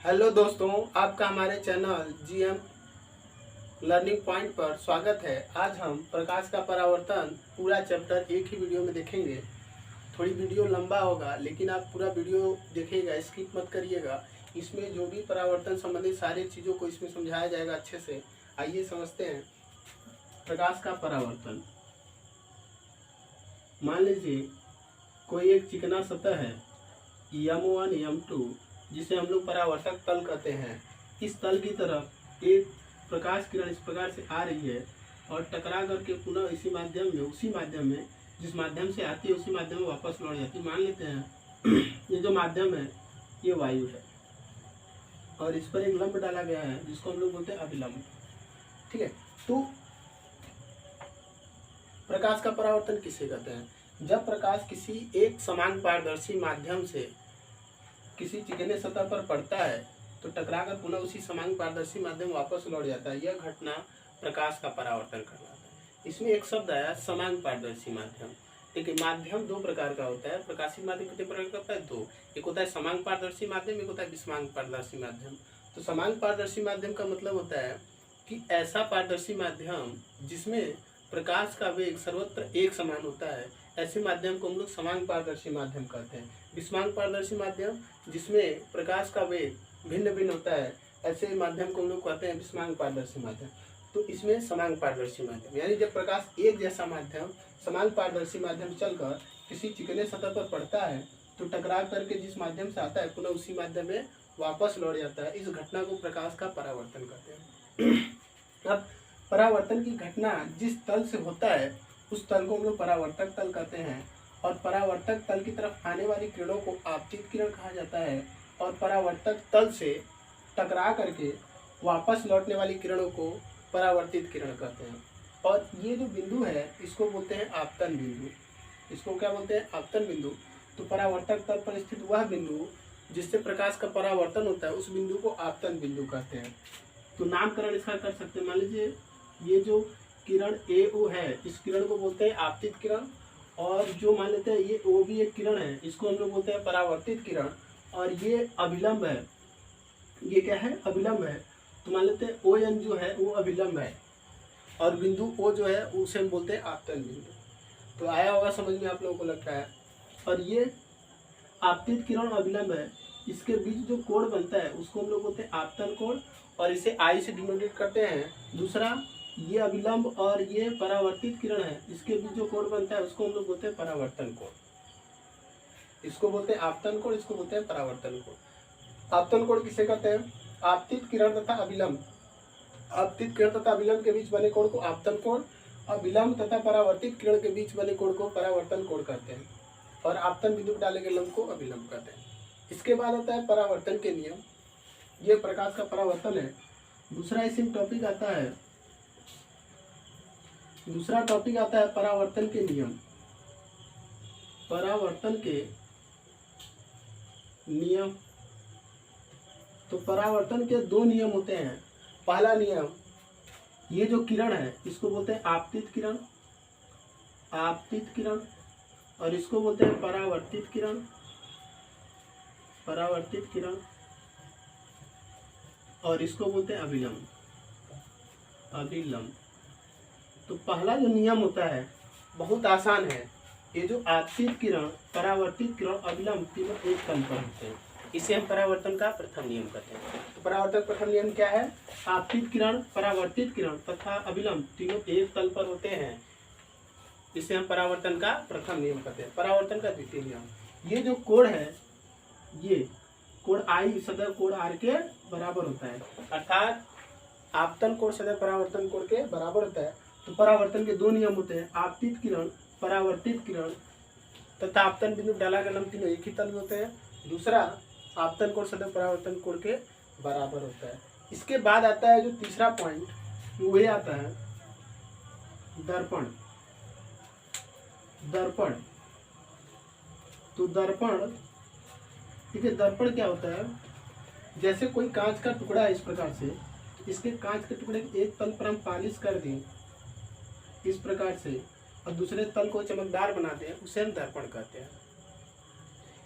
Hello दोस्तों, आपका हमारे चैनल जीएम लर्निंग पॉइंट पर स्वागत है। आज हम प्रकाश का परावर्तन पूरा चैप्टर एक ही वीडियो में देखेंगे। थोड़ी वीडियो लंबा होगा, लेकिन आप पूरा वीडियो देखिएगा, स्किप मत करिएगा। इसमें जो भी परावर्तन संबंधित सारी चीज़ों को इसमें समझाया जाएगा अच्छे से। आइए समझते हैं प्रकाश का परावर्तन। मान लीजिए कोई एक चिकना सतह है M1 M2, जिसे हम लोग परावर्तक तल कहते हैं। इस तल की तरफ एक प्रकाश किरण इस प्रकार से आ रही है और टकरा करके पुनः उसी माध्यम में जिस माध्यम से आती है उसी माध्यम में वापस लौट जाती है। मान लेते हैं ये जो माध्यम है ये वायु है और इस पर एक लंब डाला गया है जिसको हम लोग बोलते हैं अभिलंब। ठीक है, तो प्रकाश का परावर्तन किसे कहते हैं? जब प्रकाश किसी एक समान पारदर्शी माध्यम से किसी चिकने सतह पर पड़ता है तो टकराकर पुनः उसी समान पारदर्शी माध्यम वापस लौट जाता है। यह घटना प्रकाश का परावर्तन कहलाता है। इसमें एक शब्द आया समान पारदर्शी माध्यम। देखिए, माध्यम दो प्रकार का होता है। प्रकाशीय माध्यम कितने प्रकार का होता है? दो। एक होता है समान पारदर्शी माध्यम, एक होता है विसमान पारदर्शी माध्यम। तो समान पारदर्शी माध्यम का मतलब होता है कि ऐसा पारदर्शी माध्यम जिसमें प्रकाश का वेग सर्वत्र एक समान होता है, ऐसे माध्यम को हम लोग समान पारदर्शी माध्यम कहते हैं। विसमान पारदर्शी माध्यम जिसमें प्रकाश का वेग भिन्न भिन्न होता है, ऐसे माध्यम को हम लोग कहते हैं विसमान पारदर्शी माध्यम। तो इसमें समान पारदर्शी माध्यम यानी जब प्रकाश एक जैसा माध्यम समान पारदर्शी माध्यम चलकर किसी चिकने सतह पर पड़ता है तो टकरा करके जिस माध्यम से आता है पुनः उसी माध्यम में वापस लौट जाता है। इस घटना को प्रकाश का परावर्तन कहते हैं। अब परावर्तन की घटना जिस तल से होता है उस तल को हम लोग परावर्तक तल कहते हैं और परावर्तक तल की तरफ आने वाली किरणों को आपतित किरण कहा जाता है और परावर्तक तल से टकरा करके वापस लौटने वाली किरणों को परावर्तित किरण कहते हैं। और ये जो बिंदु है इसको बोलते हैं आपतन बिंदु। इसको क्या बोलते हैं? आपतन बिंदु। तो परावर्तक तल पर स्थित वह बिंदु जिससे प्रकाश का परावर्तन होता है उस बिंदु को आपतन बिंदु कहते हैं। तो नामकरण इसका कर सकते हैं। मान लीजिए ये जो किरण AO है इस किरण को बोलते हैं आपतित किरण, और जो मान लेते हैं ये O भी एक किरण है इसको हम लोग बोलते हैं परावर्तित किरण, और ये अभिलंब है। ये क्या है? अभिलंब है। तो मान लेते हैं ON जो है वो अभिलंब है और बिंदु O जो है उसे हम बोलते हैं आपतन बिंदु। तो आया होगा समझ में आप लोगों को लगता है। और ये आपतित किरण अभिलंब है, इसके बीच जो कोण बनता है उसको हम लोग बोलते हैं आपतन कोण और इसे I से डिनोटेट करते हैं। दूसरा, ये अभिलंब और ये परावर्तित किरण है, इसके बीच जो कोण बनता है उसको हम लोग बोलते हैं परावर्तन कोण। इसको बोलते हैं आपतन कोण, इसको बोलते हैं परावर्तन कोण। आपतन कोण किसे कहते हैं? आपतित किरण तथा अभिलंब, आपतित किरण तथा अभिलंब के बीच बने कोण को आपतन कोण, अभिलंब तथा परावर्तित किरण के बीच बने कोण को परावर्तन कोण कहते हैं और आपतन बिंदु पर डाले गए लंब को अभिलंब कहते हैं। इसके बाद आता है परावर्तन के नियम। ये प्रकाश का परावर्तन है। दूसरा इसमें टॉपिक आता है परावर्तन के नियम। परावर्तन के नियम, तो परावर्तन के दो नियम होते हैं। पहला नियम, ये जो किरण है इसको बोलते हैं आपतित किरण, आपतित किरण, और इसको बोलते हैं परावर्तित किरण, परावर्तित किरण, और इसको बोलते हैं अभिलंब, अभिलंब। तो पहला जो नियम होता है बहुत आसान है। ये जो आपतित किरण, परावर्तित किरण, अभिलंब तीनों एक तल पर होते हैं, इसे हम परावर्तन का प्रथम नियम कहते हैं। तो परावर्तन प्रथम नियम क्या है? आपतित किरण, परावर्तित किरण तथा अभिलंब तीनों एक तल पर होते हैं, इसे हम परावर्तन का प्रथम नियम कहते हैं। परावर्तन का द्वितीय नियम, ये जो कोण है ये कोण I सदैव कोण R के बराबर होता है, अर्थात आपतन कोण सदैव परावर्तन कोण के बराबर होता है। तो परावर्तन के दो नियम होते हैं, आपतित किरण, परावर्तित किरण तथा आपतन बिंदु डाला गया लंब तीनों एक ही तल में होते हैं। दूसरा, आपतन कोण सदैव परावर्तन कोण के बराबर होता है। इसके बाद आता है जो तीसरा पॉइंट, वही आता है दर्पण। दर्पण, तो दर्पण, ठीक है, दर्पण क्या होता है? जैसे कोई कांच का टुकड़ा है इस प्रकार से, इसके कांच के टुकड़े के एक तल पर हम पॉलिश कर दें इस प्रकार से और दूसरे तल को चमकदार बनाते हैं, उसे हम दर्पण कहते हैं।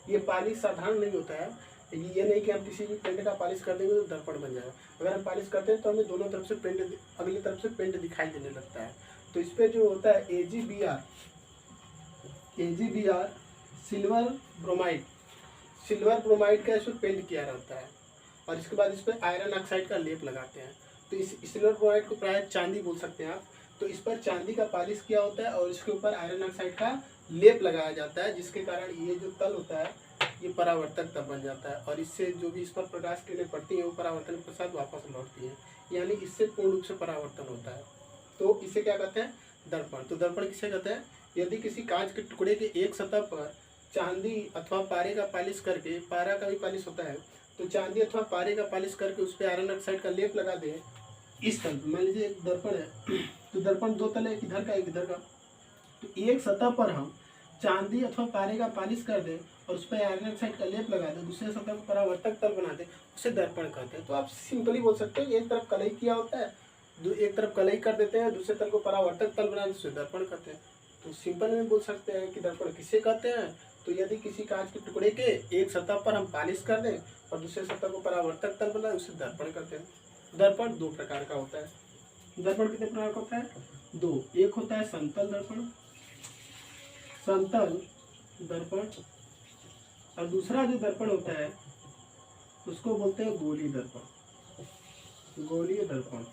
ये पॉलिश साधारण नहीं होता है, ये नहीं कि हम किसी भी पेंट का पॉलिश कर देंगे तो दर्पण बन जाएगा। अगर हम पॉलिश करते हैं तो हमें दोनों तरफ से पेंट, अगली तरफ से पेंट दिखाई देने लगता है। तो इस पे जो होता है AgBr silver bromide, silver bromide का इसमें पेंट किया रहता है और इसके बाद इस पर आयरन ऑक्साइड का लेप लगाते हैं। तो इस सिल्वर ब्रोमाइड को प्राय चांदी बोल सकते हैं आप। तो इस पर चांदी का पॉलिश किया होता है और इसके ऊपर आयरन ऑक्साइड का लेप लगाया जाता है, जिसके कारण ये जो तल होता है ये परावर्तक तल बन जाता है और इससे जो भी इस पर प्रकाश किरणें पड़ती हैं वो परावर्तन के साथ वापस लौटती हैं, यानी इससे पूर्ण रूप से परावर्तन होता है। तो इसे क्या कहते हैं? दर्पण। तो दर्पण किसे कहते हैं? यदि किसी कांच के टुकड़े के एक सतह पर चांदी अथवा पारे का पॉलिश करके, पारा का भी पॉलिश होता है, तो चांदी अथवा पारे का पॉलिश करके उस पर आयरन ऑक्साइड का लेप लगा दे इस तल, मान लीजिए एक दर्पण है तो दर्पण दो तल है, इधर का एक इधर का, तो एक सतह पर हम चांदी अथवा पारे का पॉलिश कर दें और उस पर आयरन ऑक्साइड का लेप लगा दें, दूसरे सतह को परावर्तक तल बना दें, उसे दर्पण कहते हैं। तो आप सिंपली बोल सकते हैं एक तरफ कलई किया होता है, एक तरफ कलई कर देते हैं, दूसरे तल को परावर्तक तल बना दें, उसे दर्पण कहते हैं। तो सिंपल में बोल सकते हैं कि दर्पण किसे कहते हैं? तो यदि किसी कांच के टुकड़े के एक सतह पर हम पॉलिश कर दें और दूसरे सतह को परावर्तक तल बनाए, उसे दर्पण कहते हैं। दर्पण दो प्रकार का होता है। दर्पण कितने प्रकार का होता है? दो। एक होता है समतल दर्पण, समतल दर्पण, और दूसरा जो दर्पण होता है उसको बोलते हैं गोलीय दर्पण, गोलीय दर्पण।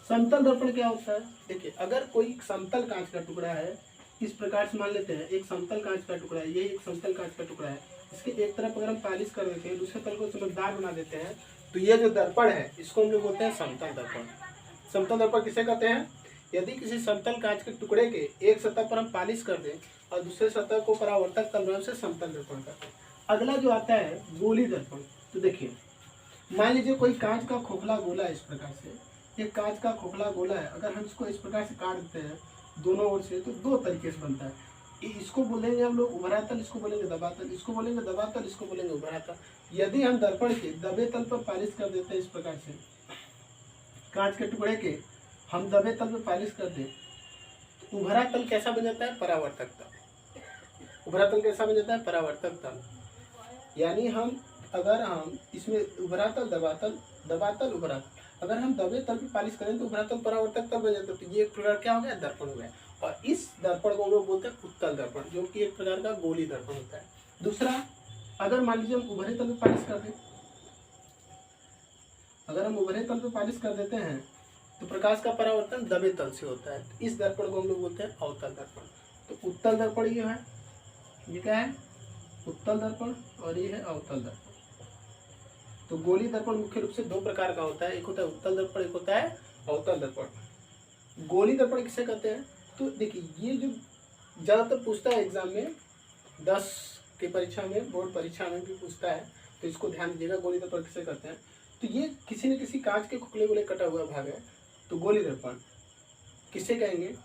समतल दर्पण क्या होता है? देखिए, अगर कोई समतल कांच का टुकड़ा है, इस प्रकार से मान लेते हैं एक समतल कांच का टुकड़ा है, ये एक समतल कांच का टुकड़ा है, इसके एक तरफ अगर हम पॉलिश कर देते हैं, दूसरे तल को चमकदार बना देते हैं, तो ये जो दर्पण है इसको हम लोग बोलते हैं समतल दर्पण। समतल दर्पण किसे कहते हैं? यदि किसी समतल कांच के टुकड़े के एक सतह पर हम पॉलिश कर दें और दूसरे सतह को परावर्तक तल बनाए, उसे समतल दर्पण कहते हैं। अगला जो आता है गोलीय दर्पण। तो देखिए, मान लीजिए कोई कांच का खोखला गोला है, इस प्रकार से एक कांच का खोखला गोला है, अगर हम इसको इस प्रकार से काट देते हैं दोनों ओर से, तो दो तरीके से बनता है। इसको बोलेंगे हम लोग उभरा तल, इसको बोलेंगे दबा तल, इसको बोलेंगे दबा तल, इसको बोलेंगे उभरा तल। यदि हम दर्पण के दबे तल पर पॉलिश कर देते हैं, इस प्रकार से कांच के टुकड़े के हम दबे तल पर पॉलिश कर दें, तो उभरा तल कैसा बन जाता है? परावर्तक तल। उभरा तल कैसा बन जाता है? परावर्तक तल। यानी हम अगर हम इसमें उभरा तल दबा तल उभरा तल, अगर हम दबे तल पे पॉलिश करें तो उभरा तल परावर्तक तल बन जाता है। तो ये एक प्रकार क्या हो गया? दर्पण हो गया। और इस दर्पण को हम लोग बोलते हैं उत्तल दर्पण, जो कि एक प्रकार का गोलीय दर्पण होता है। दूसरा, अगर मान लीजिए हम उभरे तल पे पॉलिश कर दें, अगर हम उभरे तल पे पॉलिश कर देते हैं तो प्रकाश का परावर्तन दबे तल से होता है। तो इस दर्पण को हम लोग बोलते हैं अवतल दर्पण। तो उत्तल दर्पण ये है, ये क्या है? उत्तल दर्पण, और ये है अवतल दर्पण। तो गोलीय दर्पण मुख्य रूप से दो प्रकार का होता है, एक होता है उत्तल दर्पण, एक होता है अवतल दर्पण। गोलीय दर्पण किसे कहते हैं? तो देखिए, ये जो ज़्यादातर पूछता है एग्जाम में, 10 की परीक्षा में, बोर्ड परीक्षा में भी पूछता है, तो इसको ध्यान दीजिएगा। गोलीय दर्पण किसे कहते हैं? तो ये किसी न किसी कांच के खोखले गोले कटा हुआ भाग है, तो गोलीय दर्पण किसे कहेंगे?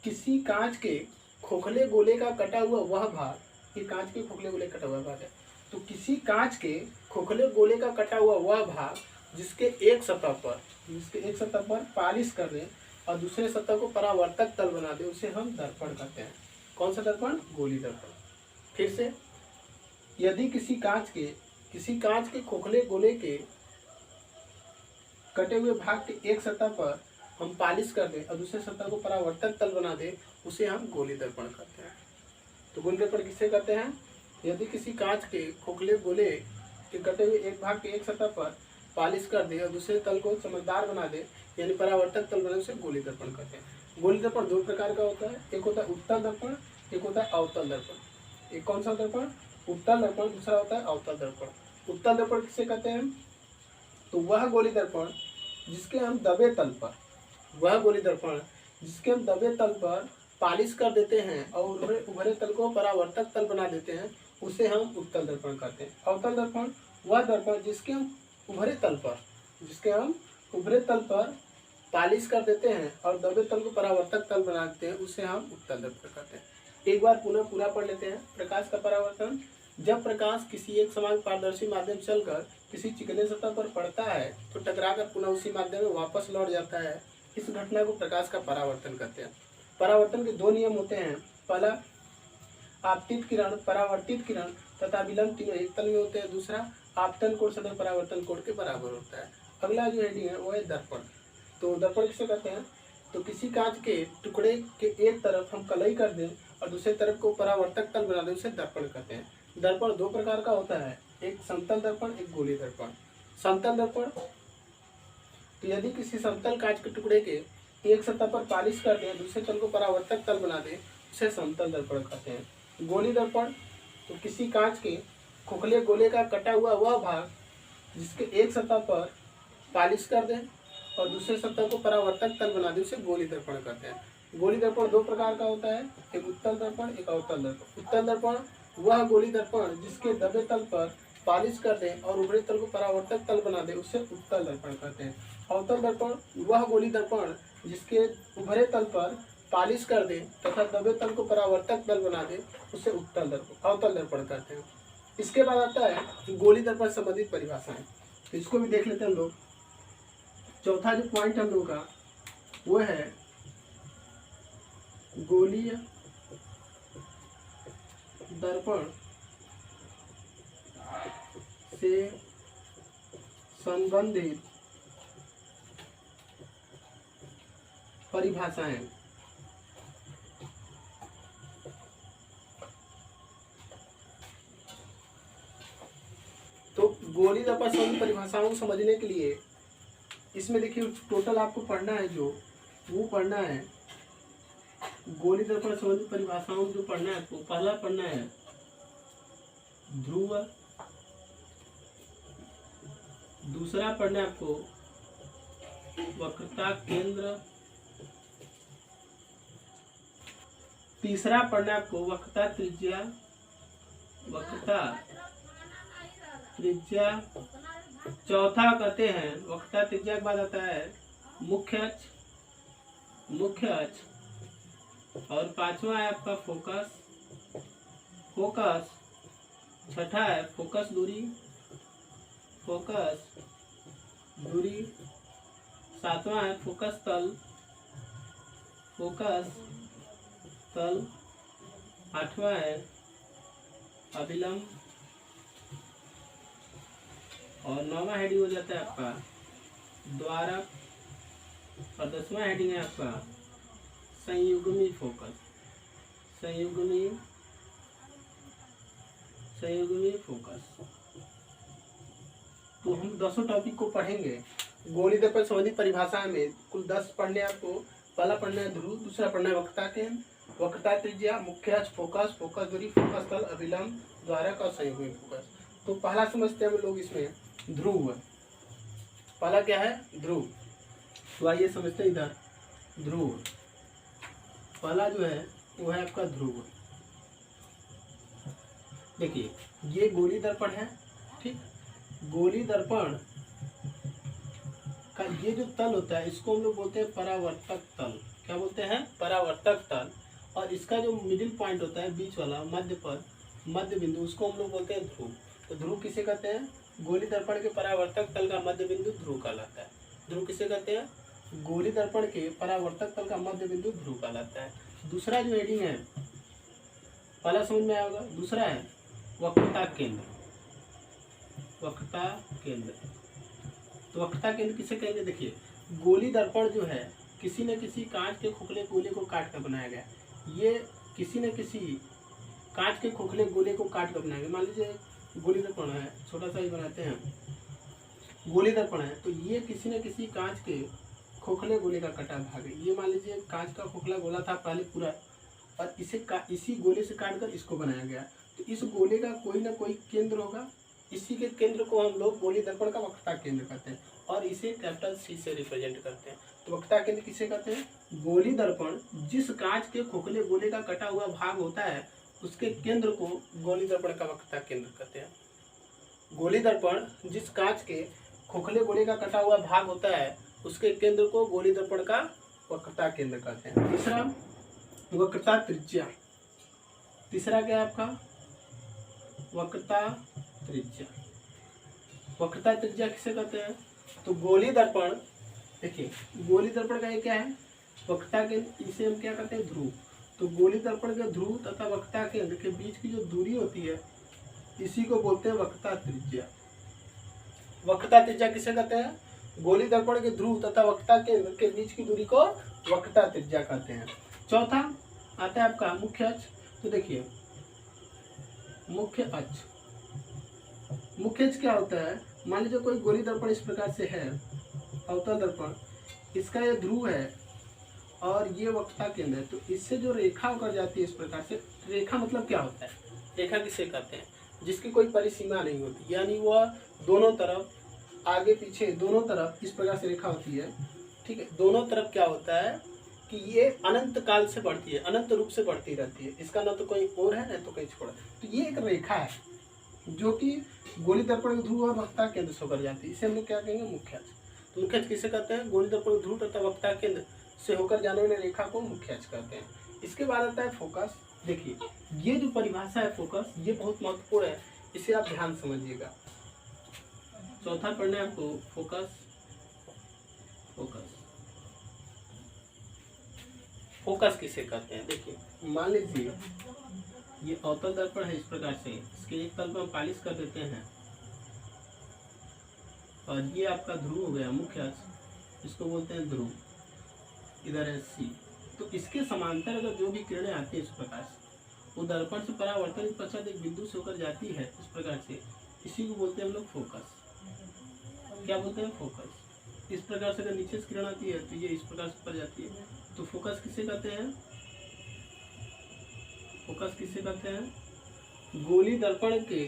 किसी कांच के खोखले गोले का कटा हुआ वह भाग, ये कांच के खोखले गोले कटा हुआ भाग है, तो किसी कांच के खोखले गोले का कटा हुआ वह भाग जिसके एक सतह पर पॉलिश कर दें और दूसरे सतह को परावर्तक तल बना दे, उसे हम दर्पण कहते हैं। कौन सा दर्पण? गोलीय दर्पण। फिर से, यदि किसी कांच के खोखले गोले के कटे हुए भाग के एक सतह पर हम पॉलिश कर दें और दूसरे सतह को परावर्तक तल बना दे, उसे हम गोलीय दर्पण कहते हैं। तो गोलीय दर्पण किसे कहते हैं? यदि किसी कांच के खोखले गोले के कटे हुए एक भाग के एक सतह पर पॉलिश कर दे और दूसरे तल को चमकदार बना दे, यानी परावर्तक तल बनाने से गोलीय दर्पण कहते हैं। गोलीय दर्पण दो प्रकार का होता है, एक होता है उत्तल दर्पण, एक होता है अवतल दर्पण। एक कौन सा दर्पण? उत्तल दर्पण। दूसरा होता है अवतल दर्पण। उत्तल दर्पण किसे कहते हैं? तो वह गोलीय दर्पण जिसके हम दबे तल पर पॉलिश कर देते हैं और उभरे तल को परावर्तक तल बना देते हैं, उसे हम उत्तल दर्पण कहते हैं। अवतल दर्पण वह दर्पण जिसके हम उभरे तल पर पॉलिश कर देते हैं और दबे तल को परावर्तक तल बना देते हैं, उसे हम उत्तल दर्पण कहते हैं। एक बार पुनः पूरा पढ़ लेते हैं। प्रकाश का परावर्तन, जब प्रकाश किसी एक समान पारदर्शी माध्यम चलकर किसी चिकने सतह पर पड़ता है तो टकराकर पुनः उसी माध्यम में वापस लौट जाता है, इस घटना को प्रकाश का परावर्तन कहते हैं। परावर्तन के दो नियम होते हैं। पहला, आपतित किरण, परावर्तित किरण तथा विलंब तीनों एक तल में होते हैं। दूसरा, आपतन कोण सदैव परावर्तन कोण के बराबर होता है। अगला जो हेडिंग है वो है दर्पण। तो दर्पण किसे कहते हैं? तो किसी कांच के टुकड़े के एक तरफ हम कलई कर दें और दूसरे तरफ को परावर्तक तल बना दें, उसे दर्पण कहते हैं। दर्पण दो प्रकार का होता है, एक समतल दर्पण, एक गोलीय दर्पण। समतल दर्पण, तो यदि किसी समतल कांच के टुकड़े के एक सतह पर पालिश कर दें, दूसरे तल को परावर्तक तल बना दें, उसे समतल दर्पण कहते हैं। गोलीय दर्पण, तो किसी कांच के खोखले गोले का कटा हुआ वह भाग जिसके एक सतह पर पालिश कर दें और दूसरे सतह को परावर्तक तल बना दें, उसे गोलीय दर्पण कहते हैं। गोलीय दर्पण दो प्रकार का होता है, एक उत्तल दर्पण, एक अवतल दर्पण। उत्तल दर्पण वह गोलीय दर्पण जिसके दबे तल पर पालिश कर दें और उभरे तल को परावर्तक तल बना दें, उसे उत्तल दर्पण कहते हैं। अवतल दर्पण वह गोलीय दर्पण जिसके उभरे तल पर पालिश कर दे तथा दबे तल को परावर्तक तल बना दे, उसे अवतल दर्पण कहते हैं। इसके बाद आता है गोलीय दर्पण संबंधित परिभाषाएं, तो इसको भी देख लेते हैं हम लोग। चौथा जो पॉइंट हम लोग का वो है गोलीय दर्पण से संबंधित परिभाषाएं। तो गोलीय दर्पण संबंधित परिभाषाओं को समझने के लिए इसमें देखिए टोटल आपको पढ़ना है, जो वो पढ़ना है गोलीय दर्पण संबंधित परिभाषाओं जो पढ़ना है आपको। पहला पढ़ना है ध्रुव, दूसरा पढ़ना है आपको वक्रता केंद्र, तीसरा पढ़ना है आपको वक्रता त्रिज्या, चौथा कहते हैं वक्रता त्रिज्या के बाद आता है मुख्य अक्ष, और पांचवा है आपका फोकस, छठा है फोकस दूरी, सातवां है फोकस तल, आठवां है अभिलंब, और नौवां हेडिंग हो जाता है आपका द्वारक, और 10वां हेडिंग है आपका संयुग्मी फोकस। तो हम 10 टॉपिक को पढ़ेंगे। गोलीय दर्पण संबंधित परिभाषा में कुल 10 पढ़ने आपको। पहला पढ़ना है ध्रुव, दूसरा पढ़ना है वक्रता केंद्र, वक्रता त्रिज्या, मुख्य अक्ष, फोकस दूरी, फोकस तल, अभिलंब, द्वारक और संयुग्मी फोकस। तो पहला समझते हैं हम लोग इसमें ध्रुव। पहला क्या है? ध्रुव। तो आइए समझते हैं इधर ध्रुव। पहला जो है वो है आपका ध्रुव। देखिए ये गोलीय दर्पण है, ठीक। गोलीय दर्पण का ये जो तल होता है इसको हम लोग बोलते हैं परावर्तक तल। क्या बोलते हैं? परावर्तक तल। और इसका जो मिडिल पॉइंट होता है, बीच वाला मध्य बिंदु, उसको हम लोग बोलते हैं ध्रुव। तो ध्रुव किसे कहते हैं? गोलीय दर्पण के परावर्तक तल का मध्य बिंदु ध्रुव कहलाता है। ध्रुव किसे कहते हैं? गोलीय दर्पण के परावर्तक तल का मध्य बिंदु ध्रुव कहलाता है। दूसरा जो हेडिंग है, पहला समझ में आया होगा। दूसरा है वक्रता केंद्र। तो वक्रता केंद्र किसे कहेंगे? देखिए गोलीय दर्पण जो है किसी न किसी कांच के खोखले गोले को काट कर बनाया गया। ये किसी न किसी कांच के खोखले गोले को काट कर बनाया गया। मान लीजिए गोलीय दर्पण है, छोटा सा ही बनाते हैं, गोलीय दर्पण है, तो ये किसी न किसी कांच के खोखले गोले का कटा भाग है। ये मान लीजिए कांच का खोखला गोला था पहले पूरा, और इसी गोले से काट कर इसको बनाया गया। तो इस गोले का कोई ना कोई केंद्र होगा, इसी के केंद्र को हम लोग गोलीय दर्पण का वक्रता केंद्र कहते हैं, और इसे कैपिटल C से रिप्रेजेंट करते हैं। तो वक्रता केंद्र किसे कहते हैं? गोलीय दर्पण जिस कांच के खोखले गोले का कटा हुआ भाग होता है उसके केंद्र को गोलीय दर्पण का वक्रता केंद्र कहते हैं। गोलीय दर्पण जिस कांच के खोखले गोले का कटा हुआ भाग होता है उसके केंद्र को गोलीय दर्पण का वक्रता केंद्र कहते हैं। तीसरा वक्रता त्रिज्या। तीसरा क्या है आपका? वक्रता त्रिज्या। वक्रता त्रिज्या किसे कहते हैं? तो गोलीय दर्पण, देखिए गोलीय दर्पण का ये क्या है? वक्रता केंद्र, इसे हम क्या कहते हैं? ध्रुव। तो तो गोली दर्पण के ध्रुव तथा वक्ता केंद्र के बीच की जो दूरी होती है इसी को बोलते हैं वक्ता त्रिज्या। वक्ता त्रिज्या किसे कहते हैं? गोली दर्पण के ध्रुव तथा वक्ता केंद्र के बीच की दूरी को वक्ता त्रिज्या कहते हैं। चौथा आता है आपका मुख्य अक्ष। तो देखिए मुख्य अक्ष, मुख्य अक्ष क्या होता है? मान लीजिए कोई गोली दर्पण इस प्रकार से है, अवतल दर्पण, इसका ये ध्रुव है और ये वक्ता केंद्र है, तो इससे जो रेखा होकर जाती है इस प्रकार से, रेखा मतलब क्या होता है? रेखा किसे कहते हैं? जिसकी कोई परिसीमा नहीं होती, यानी वह दोनों तरफ आगे पीछे दोनों तरफ इस प्रकार से रेखा होती है, ठीक है। दोनों तरफ क्या होता है कि ये अनंत काल से बढ़ती है, अनंत रूप से बढ़ती रहती है, इसका ना तो कोई और है ना तो कोई छोड़ा, तो ये एक रेखा है जो कि गोली दर्पण ध्रुव और वक्ता केंद्र से होकर जाती है, इसे हम लोग क्या कहेंगे? मुख्य अक्ष। तो मुख्य अक्ष किसे कहते हैं? गोली दर्पण ध्रुव तथा वक्ता केंद्र से होकर जाने वाली रेखा को मुख्य अक्ष कहते हैं। इसके बाद आता है फोकस। देखिए ये जो परिभाषा है फोकस, ये बहुत महत्वपूर्ण है, इसे आप ध्यान समझिएगा। चौथा पढ़ना है आपको फोकस। फोकस फोकस किसे कहते हैं? देखिए मान लीजिए ये अवतल दर्पण है इस प्रकार से, इसके एक तल पर हम पालिश कर देते हैं और ये आपका ध्रुव हो गया मुख्य अक्ष, इसको बोलते हैं ध्रुव, इधर है सी। तो इसके समांतर अगर जो भी किरणें आती है इस प्रकार से, वो दर्पण से परावर्तन के पश्चात एक बिंदु से होकर जाती है इस प्रकार से, इसी को बोलते हैं हम लोग फोकस। क्या बोलते हैं? फोकस। इस प्रकार से अगर नीचे से किरण आती है तो ये इस प्रकार से ऊपर जाती है, तो फोकस किसे कहते हैं? फोकस किसे कहते हैं? गोली दर्पण के,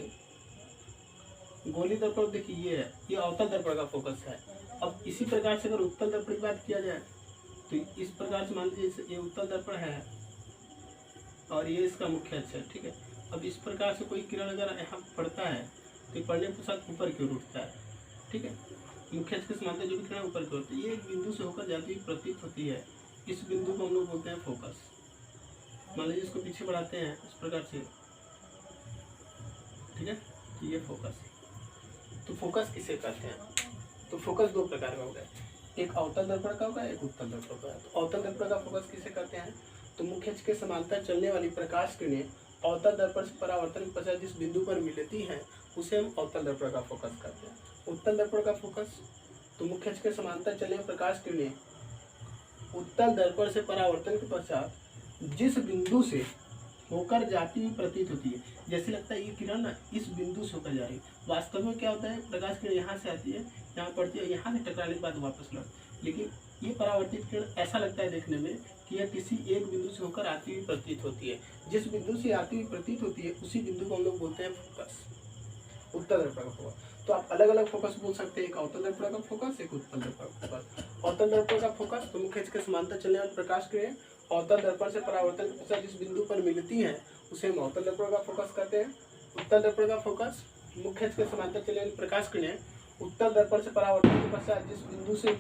गोली दर्पण देखिए ये है, ये अवतल दर्पण का फोकस है। अब इसी प्रकार से अगर उत्तल दर्पण की बात किया जाए तो इस प्रकार से मान लीजिए ये उत्तल दर्पण है और ये इसका मुख्य अक्ष है, ठीक है। अब इस प्रकार से कोई किरण अगर यहाँ पड़ता है तो पड़ने के साथ ऊपर की ओर उठता है, ठीक है। मुख्य अक्ष के समांतर जो भी किरण ऊपर की ओर, तो ये एक बिंदु से होकर जाती हुई प्रतीत होती है, इस बिंदु को हम लोग बोलते हैं फोकस। मान लीजिए इसको पीछे बढ़ाते हैं इस प्रकार से, ठीक है, तो ये फोकस है। तो फोकस किसे कहते हैं? तो फोकस दो प्रकार का होगा, एक अवतल दर्पण का होगा, एक उत्तल दर्पण का। तो अवतल दर्पण का फोकस किसे कहते हैं? तो मुख्य अक्ष के समांतर चलने वाली प्रकाश किरणें अवतल दर्पण से परावर्तन के पश्चात जिस बिंदु पर मिलती हैं उसे हम अवतल दर्पण का फोकस कहते हैं। उत्तल दर्पण का फोकस, तो मुख्य अक्ष के समांतर चलने वाली प्रकाश किरणें उत्तल दर्पण से परावर्तन के पश्चात जिस बिंदु से होकर जाती हुई प्रतीत होती है, जैसे लगता है ये किरण ना इस बिंदु से होकर जा रही है, वास्तव में क्या होता है? प्रकाश किरण यहाँ से आती है, यहाँ पड़ती है, यहाँ से टकराने के बाद वापस लौट, लेकिन ये परावर्तित किरण ऐसा लगता है देखने में कि यह किसी एक बिंदु से होकर आती हुई प्रतीत होती है। जिस बिंदु से आती हुई प्रतीत होती है उसी बिंदु को हम लोग बोलते हैं फोकस, उत्तल दर्पण का फोकस। तो आप अलग अलग फोकस बोल सकते हैं, एक अवतल दर्पण का फोकस, एक उत्तल दर्पण का फोकस। अवतल दर्पण का फोकस, तो मुख्य अक्ष के समांतर चलने वाले प्रकाश किरणें अवतल दर्पण से परावर्तन के पश्चात जिस बिंदु पर मिलती हैं उसे हम अवतल दर्पण का फोकस कहते हैं। उत्तल दर्पण का फोकस, मुख्य अक्ष के समांतर चलने वाली प्रकाश किरणें उत्तल दर्पण से परावर्तन के पश्चात जिस बिंदु से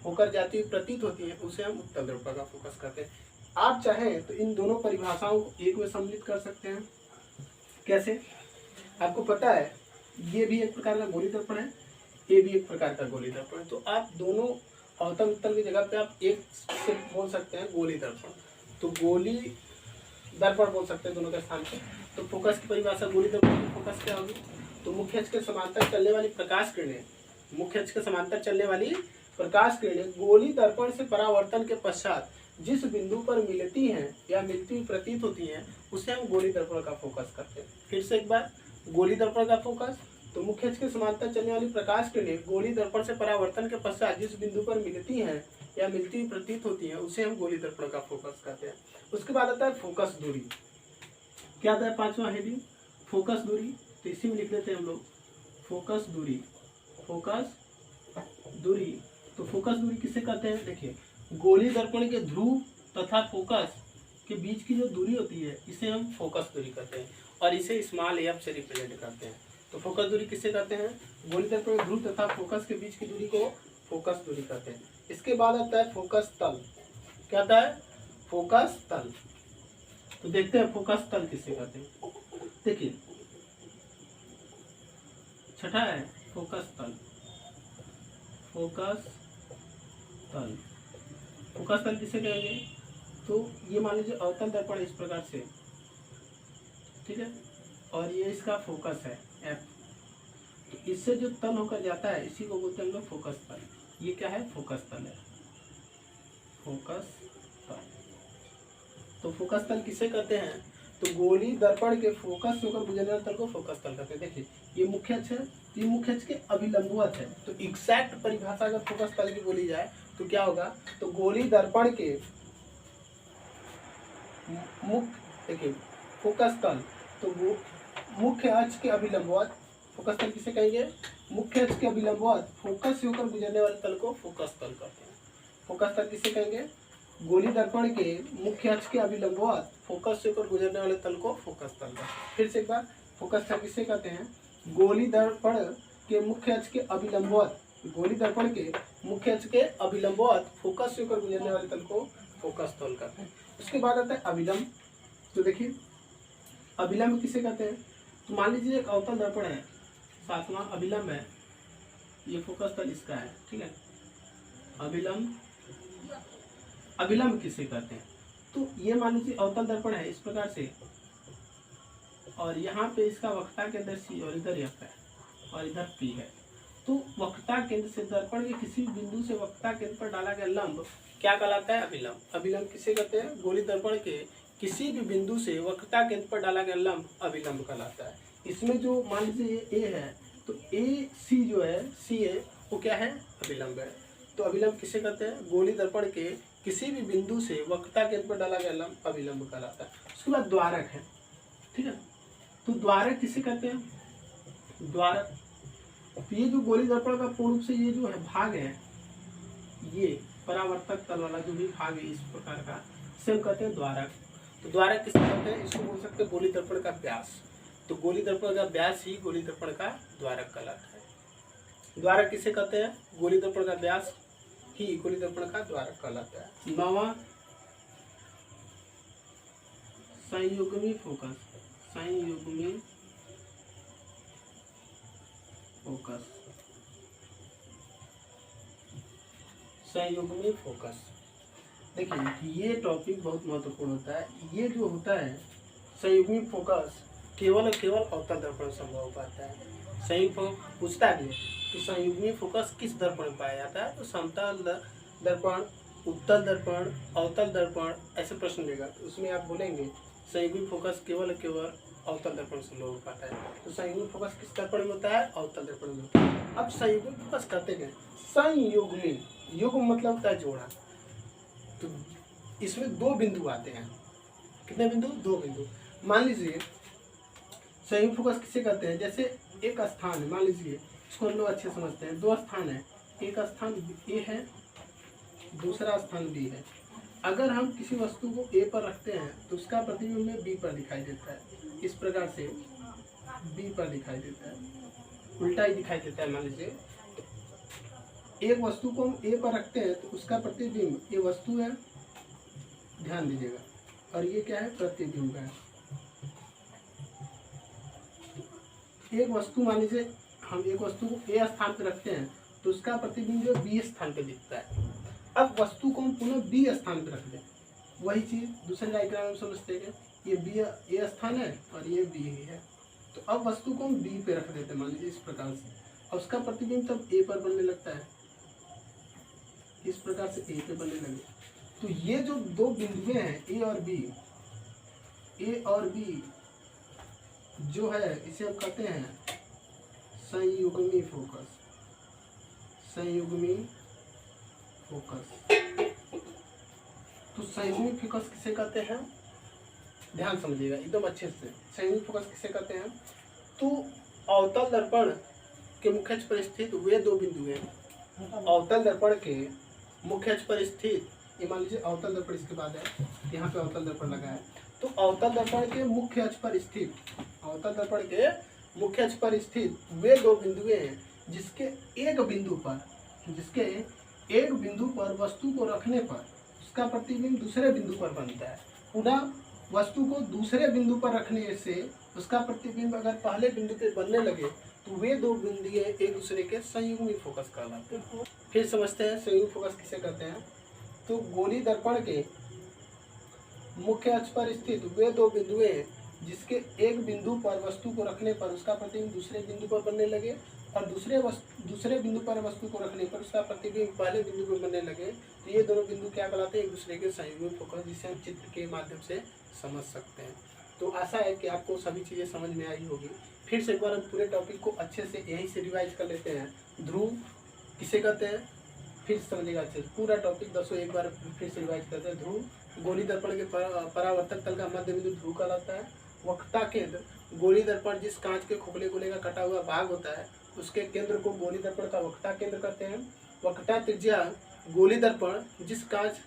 होकर जाती हुई प्रतीत होती है उसे हम उत्तल दर्पण का फोकस कहते हैं। आप चाहें तो इन दोनों परिभाषाओं को एक में सम्मिलित कर सकते हैं। कैसे? आपको पता है ये भी एक प्रकार का गोली दर्पण है, ये भी एक प्रकार का गोली दर्पण है, तो आप दोनों अवतल उत्तल की जगह पे आप एक से बोल सकते हैं गोली दर्पण, तो गोली दर्पण बोल सकते हैं दोनों के स्थान पे। तो फोकस की परिभाषा गोली दर्पण की फोकस क्या होगी? तो मुख्य अक्ष के समांतर चलने वाली प्रकाश किरणें, मुख्य अक्ष के समांतर चलने वाली प्रकाश किरणें गोली दर्पण से परावर्तन के पश्चात जिस बिंदु पर मिलती हैं या मिलती हुई प्रतीत होती हैं उसे हम गोली दर्पण का फोकस करते हैं। फिर से एक बार, गोली दर्पण का फोकस, तो मुख्य अक्ष के समांतर चलने वाली प्रकाश किरणें गोली दर्पण से परावर्तन के पश्चात जिस बिंदु पर मिलती हैं या मिलती हुई प्रतीत होती हैं उसे हम गोली दर्पण का फोकस कहते हैं। उसके बाद आता है फोकस दूरी। क्या आता है? पांचवा हेडिंग फोकस दूरी, तो इसी में लिख देते हैं हम लोग फोकस दूरी। फोकस दूरी, तो फोकस दूरी किसे कहते हैं? देखिए गोली दर्पण के ध्रुव तथा फोकस के बीच की जो दूरी होती है इसे हम फोकस दूरी कहते हैं और इसे स्मॉल एफ से रिप्रेजेंट करते हैं। तो फोकस दूरी किसे कहते हैं? गोली दर्पण के ध्रुव तथा फोकस के बीच की दूरी को फोकस दूरी कहते हैं। इसके बाद आता है फोकस तल। क्या आता है? फोकस तल। तो देखते हैं फोकस तल किसे कहते हैं। देखिए छठा है फोकस तल। फोकस तल, फोकस तल किसे कहेंगे? तो ये मान लीजिए अवतल दर्पण इस प्रकार से, ठीक है, और ये इसका फोकस है एफ। तो इससे जो तल होकर जाता है इसी को बोलते हैं हम लोग फोकस तल। ये क्या है? फोकस तल है, फोकस तल। तो फोकस तल किसे कहते हैं? तो गोली दर्पण के फोकस से होकर गुजरने वाले तल को फोकस तल कहते हैं। देखिए ये मुख्य अक्ष है, ये मुख्य अक्ष के अभिलंबवत है। तो एग्जैक्ट परिभाषा अगर फोकस तल की बोली जाए तो क्या होगा? तो गोली दर्पण के मुख्य, देखिए फोकस तल, तो वो मुख्य अक्ष के अभिलंबवत, फोकस तल किसे कहेंगे? मुख्य अक्ष के अभिलंबवत फोकस से होकर गुजरने वाले तल को फोकस तल कहते हैं। फोकस तल किसे कहेंगे? गोली दर्पण के मुख्य अक्ष के अभिलंबवत फोकस से होकर गुजरने वाले तल को फोकस तल कहते हैं। फिर से एक बार, फोकस तल किसे कहते हैं? गोली दर्पण के मुख्य अक्ष के अभिलंबवत, गोली दर्पण के मुख्य अक्ष के अभिलंबवत फोकस से होकर गुजरने वाले तल को फोकस तल कहते हैं। उसके बाद आता है अभिलंब। तो देखिए अभिलंब किसे कहते हैं? तो मान लीजिए एक अवतल दर्पण है, सातवां अभिलंब है, ये फोकस तल इसका है, ठीक है। अभिलंब, अभिलंब किसे कहते हैं? तो ये मान लीजिए अवतल दर्पण है इस प्रकार से, और यहाँ पे इसका वक्रता केंद्र सी और इधर एफ है और इधर पी है। तो वक्रता केंद्र से दर्पण के किसी भी बिंदु से वक्रता केंद्र पर डाला गया लंब क्या कहलाता है? अभिलंब। अभिलंब किसे कहते हैं? गोली दर्पण के किसी भी बिंदु से वक्रता केंद्र पर डाला गया लंब अभिलंब कहलाता है। इसमें जो मान लीजिए ए है, तो ए सी जो है, सी है, वो क्या है? अभिलंब है। तो अभिलंब किसे कहते हैं? गोली दर्पण के किसी भी बिंदु से वक्रता केंद्र पर डाला गया लंब अभिलंब कहलाता है। उसके बाद द्वारक है, ठीक है। तो द्वारक किसे कहते हैं? द्वारक, तो ये जो गोली दर्पण का पूर्ण रूप से ये जो है भाग है, ये परावर्तक तल वाला जो भी भाग है इस प्रकार का, इसे हम कहते हैं द्वारक। तो द्वारक किसे कहते हैं? इसको बोल सकते हैं गोली दर्पण का व्यास। तो गोली दर्पण का व्यास ही गोली दर्पण का द्वारक कहलाता है। द्वारक किसे कहते हैं? गोली दर्पण का व्यास ही गोली दर्पण का द्वारक कहलाता है। नौवां संयुग्मी फोकस, संयुग्मी फोकस, संयुग्मी फोकस। देखिए ये टॉपिक बहुत महत्वपूर्ण होता है। ये जो होता है संयुग्मी फोकस केवल और केवल अवतल दर्पण संभव हो पाता है। संयुग्मी पूछता है कि संयुग्मी फोकस किस दर्पण में पाया जाता है? तो समतल दर्पण, उत्तल दर्पण, अवतल दर्पण, ऐसे प्रश्न देगा। तो उसमें आप बोलेंगे संयुग्मी फोकस केवल और केवल अवतल दर्पण से संभव हो पाता है। तो संयुग्मी फोकस किस दर्पण में होता है? अवतल दर्पण में होता है। अब संयुग्मी फोकस कहते हैं संयुग्मी, युग्म मतलब होता है जोड़ा। तो इसमें दो बिंदु आते हैं। कितने बिंदु? दो बिंदु। मान लीजिए संयुग्मी फोकस किसे कहते हैं? जैसे एक स्थान है, मान लीजिए इसको हम लोग अच्छे समझते हैं। दो स्थान है, एक स्थान ए है, दूसरा स्थान बी है। अगर हम किसी वस्तु को ए पर रखते हैं तो उसका प्रतिबिंब में बी पर दिखाई देता है। इस प्रकार से बी पर दिखाई देता है, उल्टा ही दिखाई देता है। मान लीजिए एक वस्तु को हम ए पर रखते हैं तो उसका प्रतिबिंब, ये वस्तु है, ध्यान दीजिएगा, और ये क्या है? प्रतिबिंब है। एक वस्तु, मान लीजिए हम एक वस्तु को ए स्थान पर रखते हैं तो उसका प्रतिबिंब जो बी स्थान पर दिखता है। अब वस्तु को हम पुनः बी स्थान पर रख दें, वही चीज दूसरे डायग्राम में समझते हैं। ये बी ए स्थान है और ये बी ही है। तो अब वस्तु को हम बी पे रख देते हैं, मान लीजिए इस प्रकार से, और उसका प्रतिबिंब तब ए पर बनने लगता है, इस प्रकार से ए पे बनने लगे। तो ये जो दो बिंदुएं हैं ए और बी, ए और बी जो है इसे हम कहते हैं संयुग्मी फोकस, संयुग्मी फोकस। तो संयुग्मी फोकस किसे कहते हैं? ध्यान समझिएगा एकदम अच्छे से। संयुग्मी फोकस किसे कहते हैं? तो अवतल दर्पण के मुख्य अक्ष पर स्थित वे दो बिंदु हैं। अवतल दर्पण के मुख्य अक्ष पर स्थित, ये मान लीजिए अवतल दर्पण इसके बाद है, यहाँ पे अवतल दर्पण लगा है। तो अवतल दर्पण के मुख्य अक्ष पर स्थित, अवतल दर्पण के मुख्य अक्ष पर स्थित वे दो बिंदुएं हैं जिसके एक बिंदु पर वस्तु को रखने पर उसका प्रतिबिंब दूसरे बिंदु पर बनता है। पुनः वस्तु को दूसरे बिंदु पर रखने से उसका प्रतिबिंब अगर पहले बिंदु पे बनने लगे तो वे दो बिंदुएं एक दूसरे के संयुग्मी फोकस कहलाते हैं। फिर समझते हैं संयुग्मी फोकस किसे कहते हैं। तो गोली दर्पण के मुख्य अक्ष पर स्थित वे दो बिंदुएं हैं जिसके एक बिंदु पर वस्तु को रखने पर उसका प्रतिबिंब दूसरे बिंदु पर बनने लगे और दूसरे बिंदु पर वस्तु को रखने पर उसका प्रतिबिंब पहले बिंदु पर बनने लगे, तो ये दोनों बिंदु क्या कहलाते हैं? एक दूसरे के संयुग्मी फोकस, जिसे हम चित्र के माध्यम से समझ सकते हैं। तो आशा है कि आपको सभी चीज़ें समझ में आई होगी। फिर से एक बार हम पूरे टॉपिक को अच्छे से यहीं से रिवाइज कर लेते हैं। ध्रुव किसे कहते हैं? फिर समझिएगा अच्छे से पूरा टॉपिक 10 एक बार फिर से रिवाइज करते हैं। ध्रुव गोली दर्पण के परावर्तक तल का मध्य बिंदु ध्रुव कहलाता है। वक्रता केंद्र गोली दर्पण जिस कांच के खोखले गोले का कटा हुआ भाग होता है उसके केंद्र को गोली दर्पण का वक्रता केंद्र कहते हैं। वक्रता त्रिज्या गोली दर्पण जिस कांच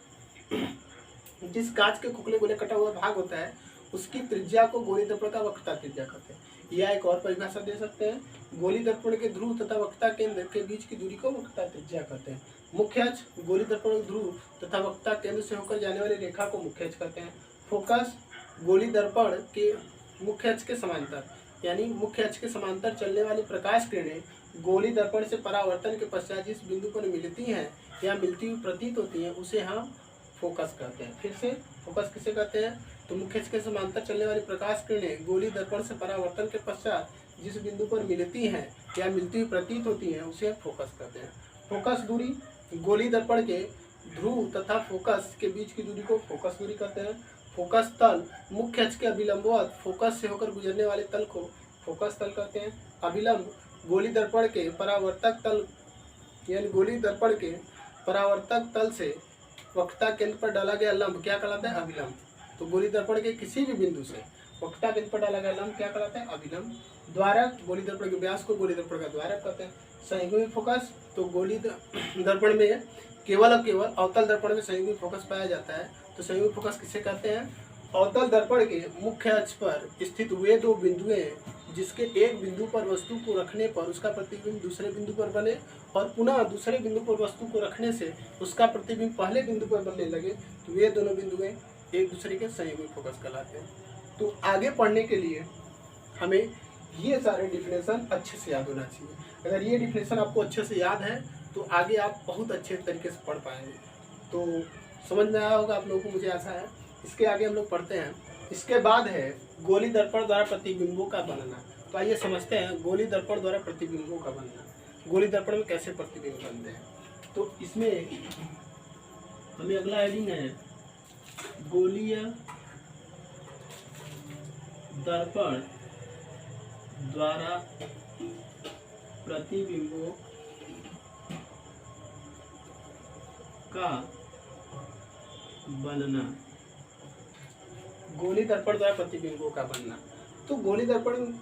के खोखले गोले कटा हुआ भाग होता है उसकी त्रिज्या को गोली दर्पण का वक्रता त्रिज्या कहते हैं। या एक और परिभाषा दे सकते हैं, गोली दर्पण के ध्रुव तथा वक्रता केंद्र के बीच की दूरी को वक्रता त्रिज्या कहते हैं। मुख्य अक्ष गोली दर्पण ध्रुव तथा वक्रता केंद्र से होकर जाने वाली रेखा को मुख्य अक्ष कहते हैं। फोकस गोली दर्पण के मुख्य अक्ष के समांतर, यानी मुख्य अक्ष के समांतर चलने वाली प्रकाश किरणें गोली दर्पण से परावर्तन के पश्चात जिस बिंदु पर मिलती हैं या मिलती हुई प्रतीत होती हैं उसे हम फोकस कहते हैं। फिर से फोकस किसे कहते हैं? तो मुख्य अक्ष के समांतर चलने वाली प्रकाश किरणें गोली दर्पण से परावर्तन के पश्चात जिस बिंदु पर मिलती हैं या मिलती हुई प्रतीत होती हैं उसे फोकस कहते हैं। फोकस दूरी गोली दर्पण के ध्रुव तथा फोकस के बीच की दूरी को फोकस दूरी कहते हैं। फोकस तल मुख्य अक्ष के अभिलंबवत फोकस से होकर गुजरने वाले तल को फोकस तल कहते हैं। अभिलंब गोली दर्पण के परावर्तक तल, यानी गोली दर्पण के परावर्तक तल से वक्रता केंद्र पर डाला गया लंब क्या कहलाता है? अभिलंब। तो गोली दर्पण के किसी भी बिंदु से वक्रता केंद्र पर डाला गया लंब क्या कहलाता है? अभिलंब। द्वारक गोली दर्पण के व्यास को गोली दर्पण का द्वारक कहते हैं। संयुग्मी फोकस तो गोली दर्पण में केवल अवतल दर्पण में संयुग्मी फोकस पाया जाता है, तो संयुग्मी फोकस किसे कहते हैं? अवतल दर्पण के मुख्य अक्ष पर स्थित वे दो बिंदुएं जिसके एक बिंदु पर वस्तु को रखने पर उसका प्रतिबिंब दूसरे बिंदु पर बने और पुनः दूसरे बिंदु पर वस्तु को रखने से उसका प्रतिबिंब पहले बिंदु पर बनने लगे, तो वे दोनों बिंदुएं एक दूसरे के संयुग्मी फोकस कहलाते हैं। तो आगे पढ़ने के लिए हमें ये सारे डिफिनेशन अच्छे से याद होना चाहिए। अगर ये डिफिनेशन आपको अच्छे से याद है तो आगे आप बहुत अच्छे तरीके से पढ़ पाएंगे। तो समझ में आया होगा आप लोगों को, मुझे आशा है। इसके आगे हम लोग पढ़ते हैं। इसके बाद है गोली दर्पण द्वारा प्रतिबिंबों का बनना। तो आइए समझते हैं गोली दर्पण द्वारा प्रतिबिंबों का बनना। गोली दर्पण में कैसे प्रतिबिंब बनते हैं? तो इसमें हमें अगला हेडिंग है गोलीय दर्पण द्वारा प्रतिबिंबों का बनना। गोली दर्पण द्वारा प्रतिबिंबों का बनना। तो गोली दर्पण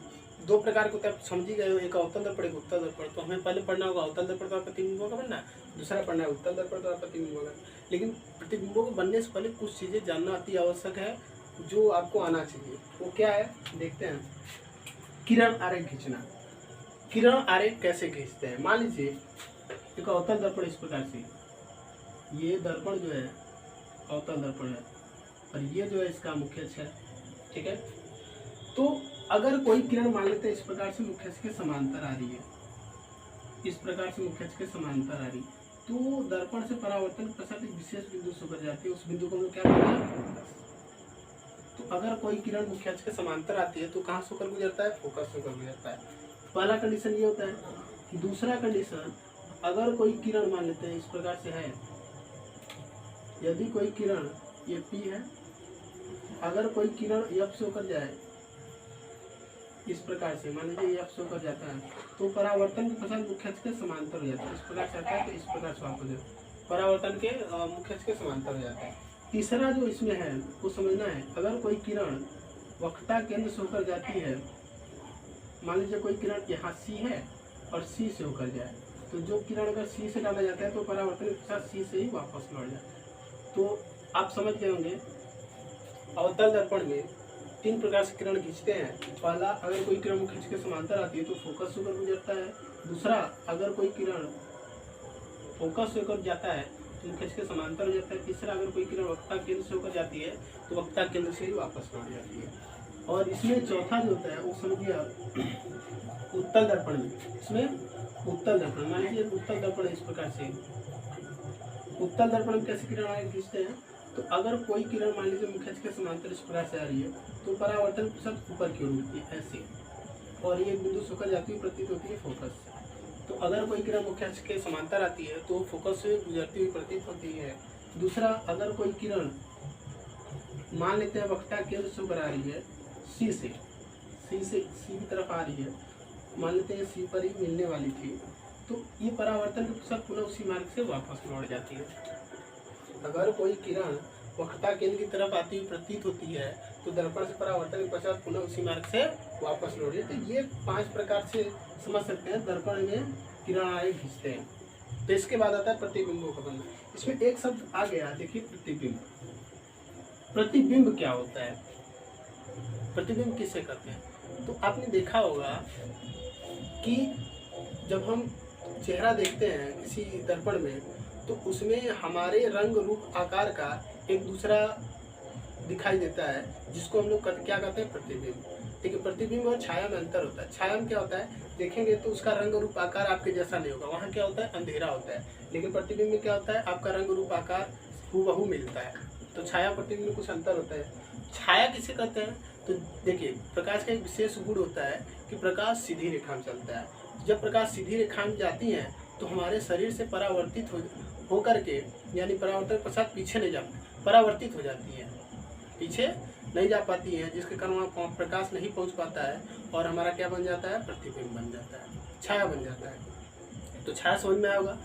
दो प्रकार के होता है, समझी गए हो, एक अवतल दर्पण एक उत्तल दर्पण। तो हमें पहले पढ़ना होगा अवतल दर्पण द्वारा प्रतिबिंबों का बनना, दूसरा पढ़ना है उत्तल दर्पण द्वारा प्रतिबिंबों का। लेकिन प्रतिबिंबों को बनने से पहले कुछ चीज़ें जानना अति आवश्यक है जो आपको आना चाहिए। वो क्या है देखते हैं। किरण आरेख खींचना। किरण आरेख कैसे खींचते हैं? मान लीजिए एक अवतल दर्पण इस प्रकार से, ये दर्पण जो है अवतल दर्पण है और ये जो है इसका मुख्य अक्ष है, ठीक है। तो अगर कोई किरण मान लेते हैं इस प्रकार से मुख्य अक्ष के समांतर आ रही है, इस प्रकार से मुख्य अक्ष के समांतर आ रही, तो दर्पण से परावर्तन के पश्चात एक विशेष बिंदु से होकर जाती है, उस बिंदु को हम लोग क्या कहते हैं? तो अगर कोई किरण मुख्य अक्ष के समांतर आती है तो कहाँ से होकर गुजरता है? फोकस से होकर गुजरता है। पहला कंडीशन ये होता है। दूसरा कंडीशन, अगर कोई किरण मान लेते हैं इस प्रकार से है, यदि कोई किरण ये P है, अगर कोई किरण F से होकर जाए इस प्रकार से, मान लीजिए F से होकर जाता है, तो परावर्तन के पश्चात मुख्य अक्ष के समांतर हो जाता है। इस प्रकार से आता है तो इस प्रकार से वापस परावर्तन के मुख्य अक्ष के समांतर हो जाता है। तीसरा जो इसमें है वो समझना है, अगर कोई किरण वक्रता केंद्र से होकर जाती है, मान लीजिए कोई किरण यहाँ C है और C से होकर जाए, तो जो किरण अगर C से डाला जाता है तो परावर्तन के साथ C से ही वापस लौट जाता है। तो आप समझ गए होंगे अवतल दर्पण में तीन प्रकार से किरण खींचते हैं। पहला, अगर कोई किरण मुख्य अक्ष के समांतर आती है तो फोकस से होकर गुजरता है। दूसरा, अगर कोई किरण फोकस से होकर जाता है तो मुख्य अक्ष के समांतर हो जाता है। तीसरा, अगर कोई किरण वक्रता केंद्र से होकर जाती है तो वक्रता केंद्र से ही वापस लौट जाती है। और इसमें चौथा जो होता है वो समझिए उत्तल दर्पण में, इसमें उत्तल दर्पण, मान लीजिए उत्तल दर्पण इस प्रकार से, उत्तल दर्पण में कैसे किरण आगे खींचते हैं? तो अगर कोई किरण मान लीजिए मुख्य अक्ष के समांतर इस प्रकार से आ रही है तो परावर्तन प्रतिशत ऊपर की ओर होती है ऐसे, और ये बिंदु से होकर जाती हुई प्रतीत होती है फोकस से। तो अगर कोई किरण मुख्य अक्ष के समांतर आती है तो फोकस से गुजरती हुई प्रतीत होती है। दूसरा, अगर कोई किरण मान लेते हैं वक्रता केंद्र से होकर आ रही है सी की तरफ आ रही है, मान लेते हैं सी पर ही मिलने वाली थी, तो ये परावर्तन के पश्चात पुनः उसी मार्ग से वापस लौट जाती है। अगर कोई किरण वक्रता केंद्र की तरफ आती हुई प्रतीत होती है तो दर्पण से परावर्तन के पश्चात पुनः उसी मार्ग से वापस लौट जाती है। तो ये 5 प्रकार से समझ सकते हैं दर्पण में किरण आए खींचते हैं। तो इसके बाद आता है प्रतिबिंबों का बनना। इसमें एक शब्द आ गया, देखिए प्रतिबिंब। प्रतिबिंब क्या होता है, प्रतिबिंब किसे कहते हैं? तो आपने देखा होगा कि जब हम चेहरा देखते हैं किसी दर्पण में तो उसमें हमारे रंग रूप आकार का एक दूसरा दिखाई देता है, जिसको हम लोग क्या कहते हैं? प्रतिबिंब। ठीक है, प्रतिबिंब और छाया में अंतर होता है। छाया में क्या होता है, देखेंगे तो उसका रंग रूप आकार आपके जैसा नहीं होगा, वहाँ क्या होता है? अंधेरा होता है। लेकिन प्रतिबिंब में क्या होता है? आपका रंग रूप आकार हूबहू मिलता है। तो छाया प्रतिबिंब में कुछ अंतर होता है। छाया किसे कहते हैं? तो देखिए, प्रकाश का एक विशेष गुण होता है कि प्रकाश सीधी रेखा में चलता है। जब प्रकाश सीधी रेखा में जाती है तो हमारे शरीर से परावर्तित होकर के, यानी परावर्तन पश्चात पीछे नहीं परावर्तित हो जाती है, पीछे नहीं जा पाती है, जिसके कारण वहाँ प्रकाश नहीं पहुँच पाता है और हमारा क्या बन जाता है? प्रतिबिंब बन जाता है, छाया बन जाता है। तो छाया समझ में आया होगा,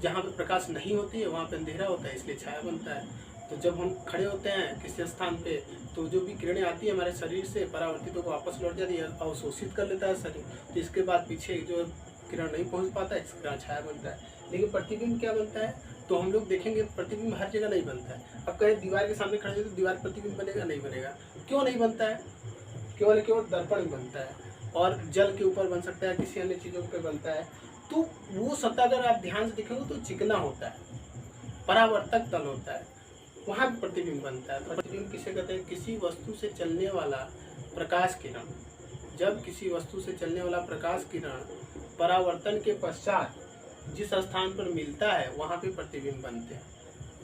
जहाँ पे प्रकाश नहीं होती है वहाँ पे अंधेरा होता है, इसलिए छाया बनता है। तो जब हम खड़े होते हैं किसी स्थान पे तो जो भी किरणें आती है हमारे शरीर से परावर्तित होकर वापस लौट जाती है, अवशोषित कर लेता है शरीर, तो इसके बाद पीछे जो किरण नहीं पहुंच पाता है, इसके कारण छाया बनता है। लेकिन प्रतिबिंब क्या बनता है? तो हम लोग देखेंगे प्रतिबिंब हर जगह नहीं बनता है। अब कहीं दीवार के सामने खड़े हो तो दीवार प्रतिबिंब बनेगा? नहीं बनेगा। क्यों नहीं बनता है? केवल दर्पण में बनता है, और जल के ऊपर बन सकता है, किसी अन्य चीज़ों पर बनता है। तो वो सतह अगर आप ध्यान से देखेंगे तो चिकना होता है, परावर्तक तल होता है, वहाँ प्रतिबिंब बनता है। प्रतिबिंब किसे कहते हैं? किसी वस्तु से चलने वाला प्रकाश किरण, जब किसी वस्तु से चलने वाला प्रकाश किरण परावर्तन के पश्चात जिस स्थान पर मिलता है वहाँ पे प्रतिबिंब बनते हैं।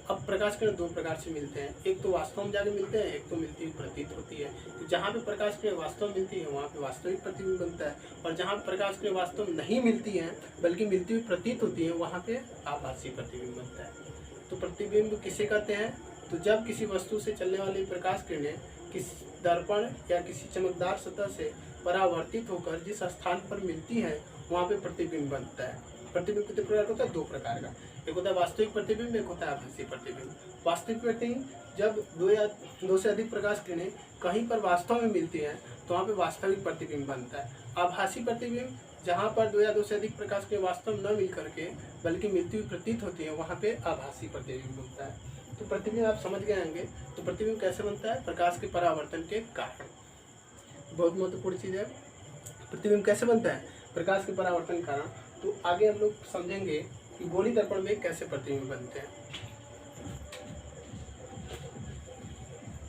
अब प्रकाश किरण 2 प्रकार से मिलते हैं, एक तो वास्तव में जाके मिलते हैं, एक तो मिलती हुई प्रतीत होती है। तो जहाँ पे प्रकाश किरण वास्तव में मिलती है वहाँ पे वास्तविक प्रतिबिंब बनता है, और जहाँ पे प्रकाश किरण वास्तव में नहीं मिलती है बल्कि मिलती हुई प्रतीत होती है वहाँ पे आभासी प्रतिबिंब बनता है। तो प्रतिबिंब किसे कहते हैं? तो जब किसी वस्तु से चलने वाली प्रकाश किरणें किसी दर्पण या किसी चमकदार सतह से परावर्तित होकर जिस स्थान पर मिलती हैं वहाँ पे प्रतिबिंब बनता है। प्रतिबिंब कितने प्रकार का होता है? 2 प्रकार का, एक होता है वास्तविक प्रतिबिंब, एक होता है आभासी प्रतिबिंब। वास्तविक प्रतिबिंब जब 2 या 2 से अधिक प्रकाश किरणें कहीं पर वास्तव में मिलती हैं तो वहाँ पे वास्तविक प्रतिबिंब बनता है। आभासी प्रतिबिंब जहाँ पर 2 या 2 से अधिक प्रकाश किरणें वास्तव में न मिल करके बल्कि मिलती हुई प्रतीत होती है वहाँ पे आभासी प्रतिबिंब बनता है। तो प्रतिबिंब आप समझ गए होंगे। तो प्रतिबिंब कैसे बनता है? प्रकाश के परावर्तन के कारण। बहुत महत्वपूर्ण चीज़ है। प्रतिबिंब कैसे बनता है? प्रकाश के परावर्तन के कारण। तो आगे हम लोग समझेंगे कि गोली दर्पण में कैसे प्रतिबिंब बनते हैं।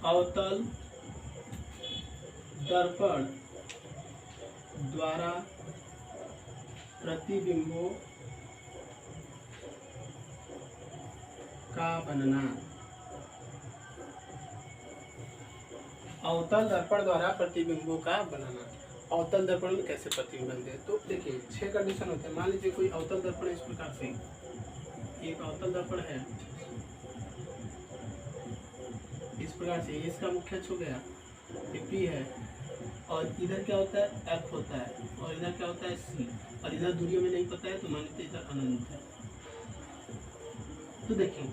अवतल दर्पण द्वारा प्रतिबिंबों का बनना। अवतल दर्पण द्वारा प्रतिबिंबों का बनाना। अवतल दर्पण में कैसे प्रतिबिंब बनते हैं? तो देखिए 6 कंडीशन होते हैं। मान लीजिए कोई अवतल दर्पण इस प्रकार से, एक अवतल दर्पण है इस प्रकार से, इसका मुख्य अक्ष हो गया ये P है, और इधर क्या होता है? F होता है, और इधर क्या होता है? C, और इधर दूरियों में नहीं पता है तो मान लीजिए इधर अनंत है। तो देखिए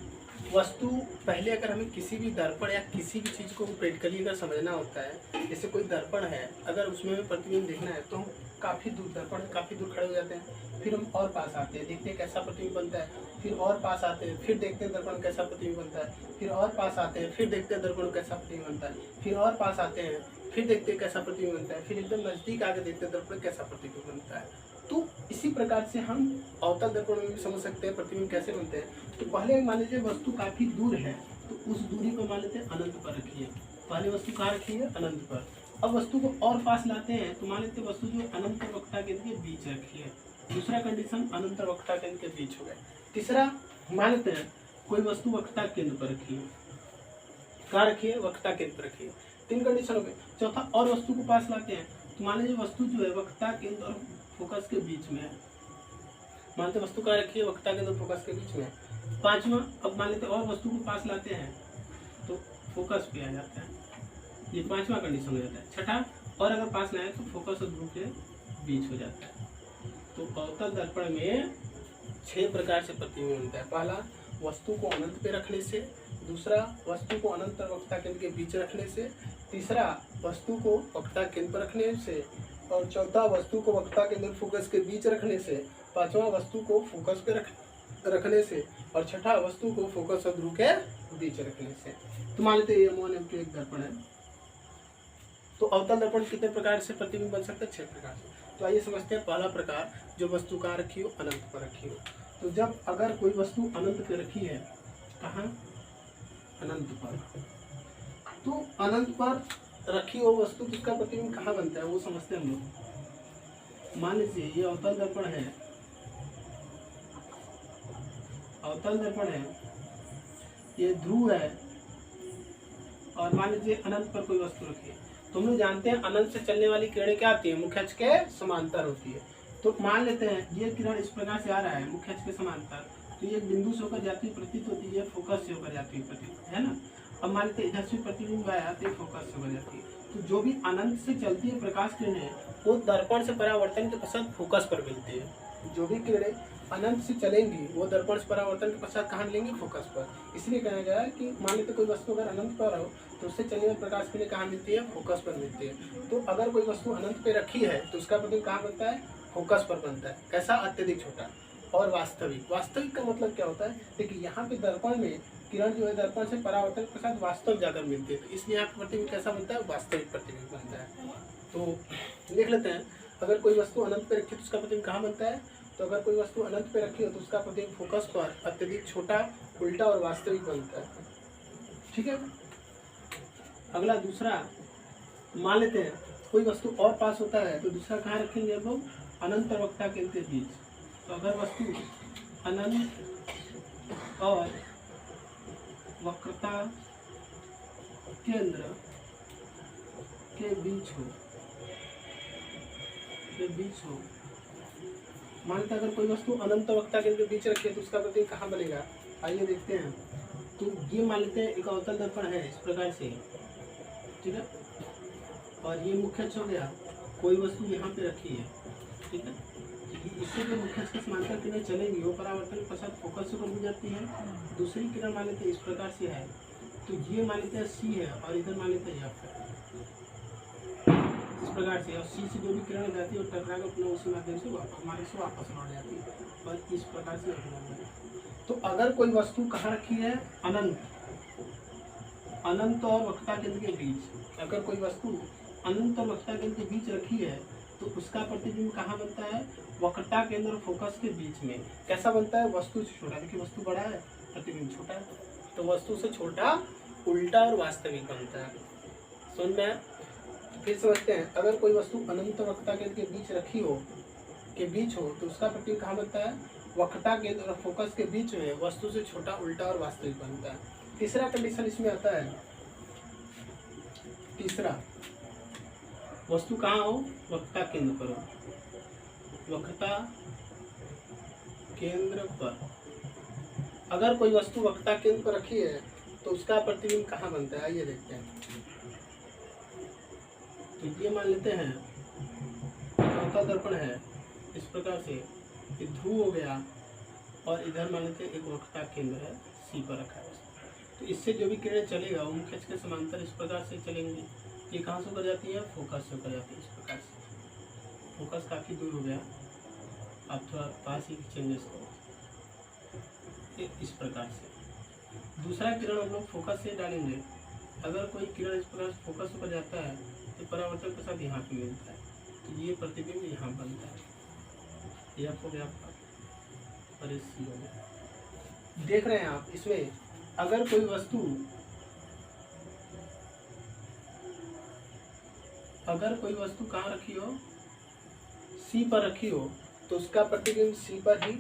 वस्तु पहले अगर हमें किसी भी दर्पण या किसी भी चीज़ को प्रैक्टिकली अगर समझना होता है, जैसे कोई दर्पण है अगर उसमें हमें प्रतिबिंब देखना है तो हम काफ़ी दूर दर्पण काफ़ी दूर खड़े हो जाते हैं, फिर हम और पास आते हैं, देखते हैं कैसा प्रतिबिंब बनता है, फिर और पास आते हैं, फिर देखते हैं दर्पण कैसा प्रतिबिंब बनता है, फिर और पास आते हैं, फिर देखते हैं दर्पण कैसा प्रतिबिंब बनता है, फिर और पास आते हैं, फिर देखते हैं कैसा प्रतिबिंब बनता है, फिर एकदम नज़दीक आके देखते हैं दर्पण कैसा प्रतिबिंब बनता है। तो इसी प्रकार से हम अवतल दर्पण में भी समझ सकते हैं प्रतिबिंब कैसे बनते हैं। तो पहले मान लीजिए वस्तु काफ़ी दूर है तो उस दूरी को मान लेते हैं अनंत पर रखिए। पहले वस्तु कहाँ रखी है? अनंत पर। अब वस्तु को और पास लाते हैं तो मान लेते हैं वस्तु जो अनंत और वक्रता केंद्र के बीच रखी है। दूसरा कंडीशन अनंत और वक्रता केंद्र के बीच हो गया। तीसरा मान लेते हैं कोई वस्तु वक्रता केंद्र पर रखी है, कहाँ रखिए, वक्रता केंद्र पर रखिए। 3 कंडीशन हो गए। चौथा, और वस्तु को पास लाते हैं, तो मान लीजिए वस्तु जो है वक्रता केंद्र और फोकस के बीच में है। मानते वस्तु कहाँ रखिए, वक्रता केंद्र और फोकस के बीच में है। 5वां, अब मान लेते और वस्तु को पास लाते हैं तो फोकस पे आ जाता है, ये 5वां कंडीशन हो जाता है। छठा, और अगर पास लाए तो फोकस और ध्रुव के बीच हो जाता है। तो अवतल दर्पण में 6 प्रकार से प्रतिबिंब बनता है। पहला, वस्तु को अनंत पे रखने से। दूसरा, वस्तु को अनंत और वक्रता केंद्र के बीच रखने से। तीसरा, वस्तु को वक्रता केंद्र पर रखने से। और चौथा, वस्तु को वक्रता केंद्र फोकस के बीच रखने से। पांचवा, वस्तु को फोकस पे रखने से। और छठा, वस्तु को फोकस और ध्रुव के बीच रखने से। तो मान लेते हैं M1 M2 एक दर्पण है। तो अवतल दर्पण कितने प्रकार से प्रतिबिंब बन सकते हैं? 6 प्रकार से। तो आइए समझते हैं पहला प्रकार, जो वस्तु कहाँ रखी हो, अनंत पर रखी हो। तो जब अगर कोई वस्तु अनंत पे रखी है, कहाँ, अनंत पर, तो अनंत पर रखी हो वस्तु, जिसका प्रतिबिंब कहाँ बनता है वो समझते हैं हम लोग। मान लीजिए ये अवतल दर्पण है, अवतल दर्पण है, ये ध्रुव है, और मान लीजिए अनंत पर कोई वस्तु रखी है। तो हम लोग जानते हैं अनंत से चलने वाली किरणें क्या होती है, मुख्य अक्ष के समांतर होती है। तो मान लेते हैं ये किरण इस प्रकार से आ रहा है मुख्य अक्ष के समांतर, तो ये बिंदु से होकर जाती प्रतीत होती है, फोकस से होकर जाती प्रतीत है ना। अब मान लेते हैं इधर से प्रतिबिंब आया तो फोकस से होकर जाती है। तो जो भी अनंत से चलती है प्रकाश किरणें, वो दर्पण से परावर्तन के पश्चात फोकस पर मिलती है। जो भी किरणें अनंत से चलेंगी वो दर्पण से परावर्तन के पश्चात कहाँ मिलेंगी, फोकस पर। इसलिए कहा गया है कि मान लेते कोई वस्तु अगर अनंत पर हो तो उससे चलने वाले प्रकाश किरणें कहाँ मिलती है, फोकस पर मिलती है। तो अगर कोई वस्तु अनंत पे रखी है तो उसका प्रतिबिंब कहाँ बनता है, फोकस पर बनता है। कैसा, अत्यधिक छोटा। और वास्तविक, वास्तविक का मतलब क्या होता है, देखिए यहाँ पे दर्पण में किरण जो है दर्पण से परावर्तन के साथ वास्तव जाकर मिलती है, तो इसलिए यहाँ पे प्रतिबिंब कैसा बनता है, वास्तविक प्रतिबिंब बनता है। तो देख लेते हैं, अगर कोई वस्तु अनंत पे रखी है तो उसका प्रतिबिंब कहाँ बनता है। तो अगर कोई वस्तु अनंत पे रखी हो तो उसका प्रतिबिंब फोकस पर अत्यधिक छोटा, उल्टा और वास्तविक बनता है। ठीक है। अगला दूसरा, मान लेते हैं कोई वस्तु और पास होता है तो दूसरा कहाँ रखेंगे हम लोग, अनंत और वक्रता केंद्र के बीच। तो अगर वस्तु अनंत और वक्रता केंद्र के बीच हो, मानते अगर कोई वस्तु अनंत वक्रता केंद्र के बीच रखी है तो उसका प्रतिबिंब कहाँ बनेगा, आइए देखते हैं। तो ये मान लेते हैं एक अवतल दर्पण है इस प्रकार से, ठीक है, और ये मुख्य अक्ष हो गया, कोई वस्तु यहाँ पे रखी है, ठीक है। इससे जो मुख्य अक्ष के समांतर किरणें चलेंगी वो परावर्तन के पश्चात फोकस से गुजर जाती है। दूसरी किरण मान लेते हैं इस प्रकार से है, तो ये मान लेते हैं सी है और इधर मान लेते हैं F है, इस प्रकार से। और सी से जो भी किरण जाती है वो टकरा कर अपने उसी माध्यम से हमारे से वापस लौट जाती है, और इस प्रकार से तो अगर कोई वस्तु कहाँ रखी है, अनंत और वक्रता केंद्र के बीच, अगर कोई वस्तु अनंत और वक्रता केंद्र के बीच रखी है तो उसका प्रतिबिंब कहाँ बनता है, वक्रता केंद्र और फोकस के बीच में। कैसा बनता है, वस्तु से छोटा, देखिए वस्तु बड़ा है प्रतिबिंब छोटा है, तो वस्तु से छोटा, उल्टा और वास्तविक बनता है। सुन में फिर समझते हैं, अगर कोई वस्तु अनंत और वक्रता केंद्र के बीच रखी हो, तो उसका प्रतिबिंब कहाँ बनता है, वक्रता केंद्र और फोकस के बीच में, वस्तु से छोटा, उल्टा और वास्तविक बनता है। तीसरा कंडीशन इसमें आता है, तीसरा, वस्तु कहाँ हो, वक्रता केंद्र पर हो, वक्रता केंद्र पर। अगर कोई वस्तु वक्रता केंद्र पर रखी है तो उसका प्रतिबिंब कहाँ बनता है, आइए देखते हैं। तो ये मान लेते हैं अवतल दर्पण है इस प्रकार से, ये ध्रुव हो गया, और इधर मान लेते हैं एक वक्रता केंद्र है, सी पर रखा है। तो इससे जो भी किरणें चलेगा वो मुख्य अक्ष के समांतर इस प्रकार से चलेंगी। ये कहाँ से होकर जाती है, फोकस से होकर जाती है, इस प्रकार से। फोकस काफ़ी दूर हो गया, आप थोड़ा पास ही खींचेंगे इसको, इस प्रकार से। दूसरा किरण हम लोग फोकस से डालेंगे। अगर कोई किरण इस प्रकार से फोकस होकर जाता है तो परावर्तन के साथ यहाँ पे मिलता है, तो ये प्रतिबिंब यहाँ बनता है, ये हो गया आपका, और ये सी हो गया। देख रहे हैं आप इसमें, अगर कोई वस्तु कहाँ रखी हो, सी पर रखी हो, तो उसका प्रतिबिंब सी पर ही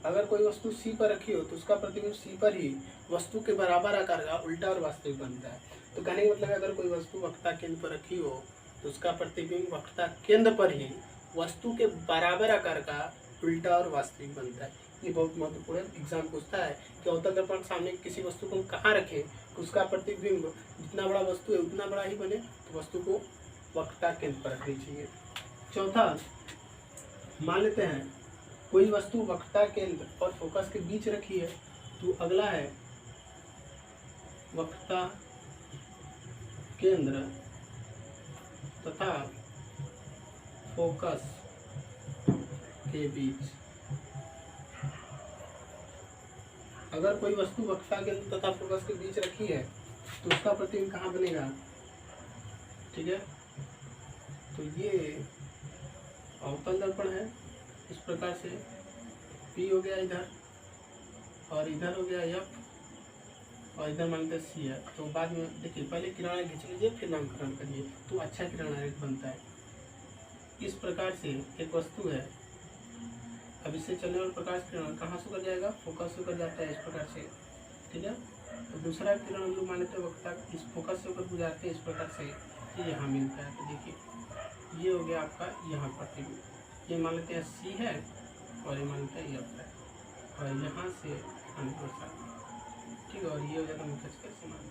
अगर कोई वस्तु सी पर रखी हो तो उसका प्रतिबिंब सी पर ही वस्तु के बराबर आकार का उल्टा और वास्तविक बनता है। तो कहने का मतलब है अगर कोई वस्तु वक्रता केंद्र पर रखी हो तो उसका प्रतिबिंब वक्रता केंद्र पर ही वस्तु के बराबर आकार का उल्टा और वास्तविक बनता है। ये बहुत महत्वपूर्ण एग्जाम पूछता है कि अवतल दर्पण के सामने किसी वस्तु को कहाँ रखें तो उसका प्रतिबिंब जितना बड़ा वस्तु है उतना बड़ा ही बने, तो वस्तु को वक्रता केंद्र पर रखनी चाहिए। चौथा, मान लेते हैं कोई वस्तु वक्रता केंद्र और फोकस के बीच रखी है, तो अगला है वक्रता केंद्र तथा फोकस के बीच। अगर कोई वस्तु वक्रता केंद्र तथा फोकस के बीच रखी है तो उसका प्रतिबिंब कहाँ बनेगा, ठीक है। तो ये अवतल दर्पण है, इस प्रकार से P हो गया इधर और इधर हो गया F और इधर मान लेते C है। तो बाद में देखिए पहले किरण आरेख खींच लीजिए फिर नामकरण करिए तो अच्छा किरण आरेख बनता है। इस प्रकार से एक वस्तु है, अब इससे चलने वाला प्रकाश किरण कहाँ से कर जाएगा, फोकस से कर जाता है इस प्रकार से, ठीक है। तो दूसरा किरण हम लोग मान लेते हैं वक्ता इस फोकस से होकर गुजारते हैं इस प्रकार से, ये यहाँ मिलता है। तो देखिए ये हो गया आपका यहाँ प्रतिबिंब, ये मान लेते हैं C है और ये मान लेते हैं F है और यहाँ से अनुप्रसार, ठीक है। और ये हो जाता है मुख्य के समान।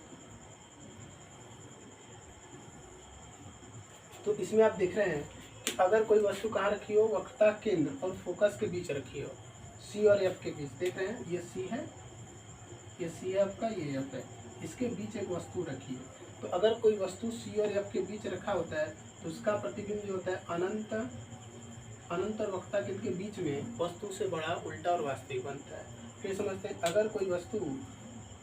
तो इसमें आप देख रहे हैं कि अगर कोई वस्तु कहाँ रखी हो, वक्रता केंद्र और फोकस के बीच रखी हो, C और F के बीच, देख रहे हैं ये C है, ये C है आपका, ये F है, इसके बीच एक वस्तु रखी है। तो अगर कोई वस्तु C और F के बीच रखा होता है तो उसका प्रतिबिंब जो होता है अनंत और वक्रता केंद्र के बीच में वस्तु से बड़ा उल्टा और वास्तविक बनता है। फिर समझते हैं अगर कोई वस्तु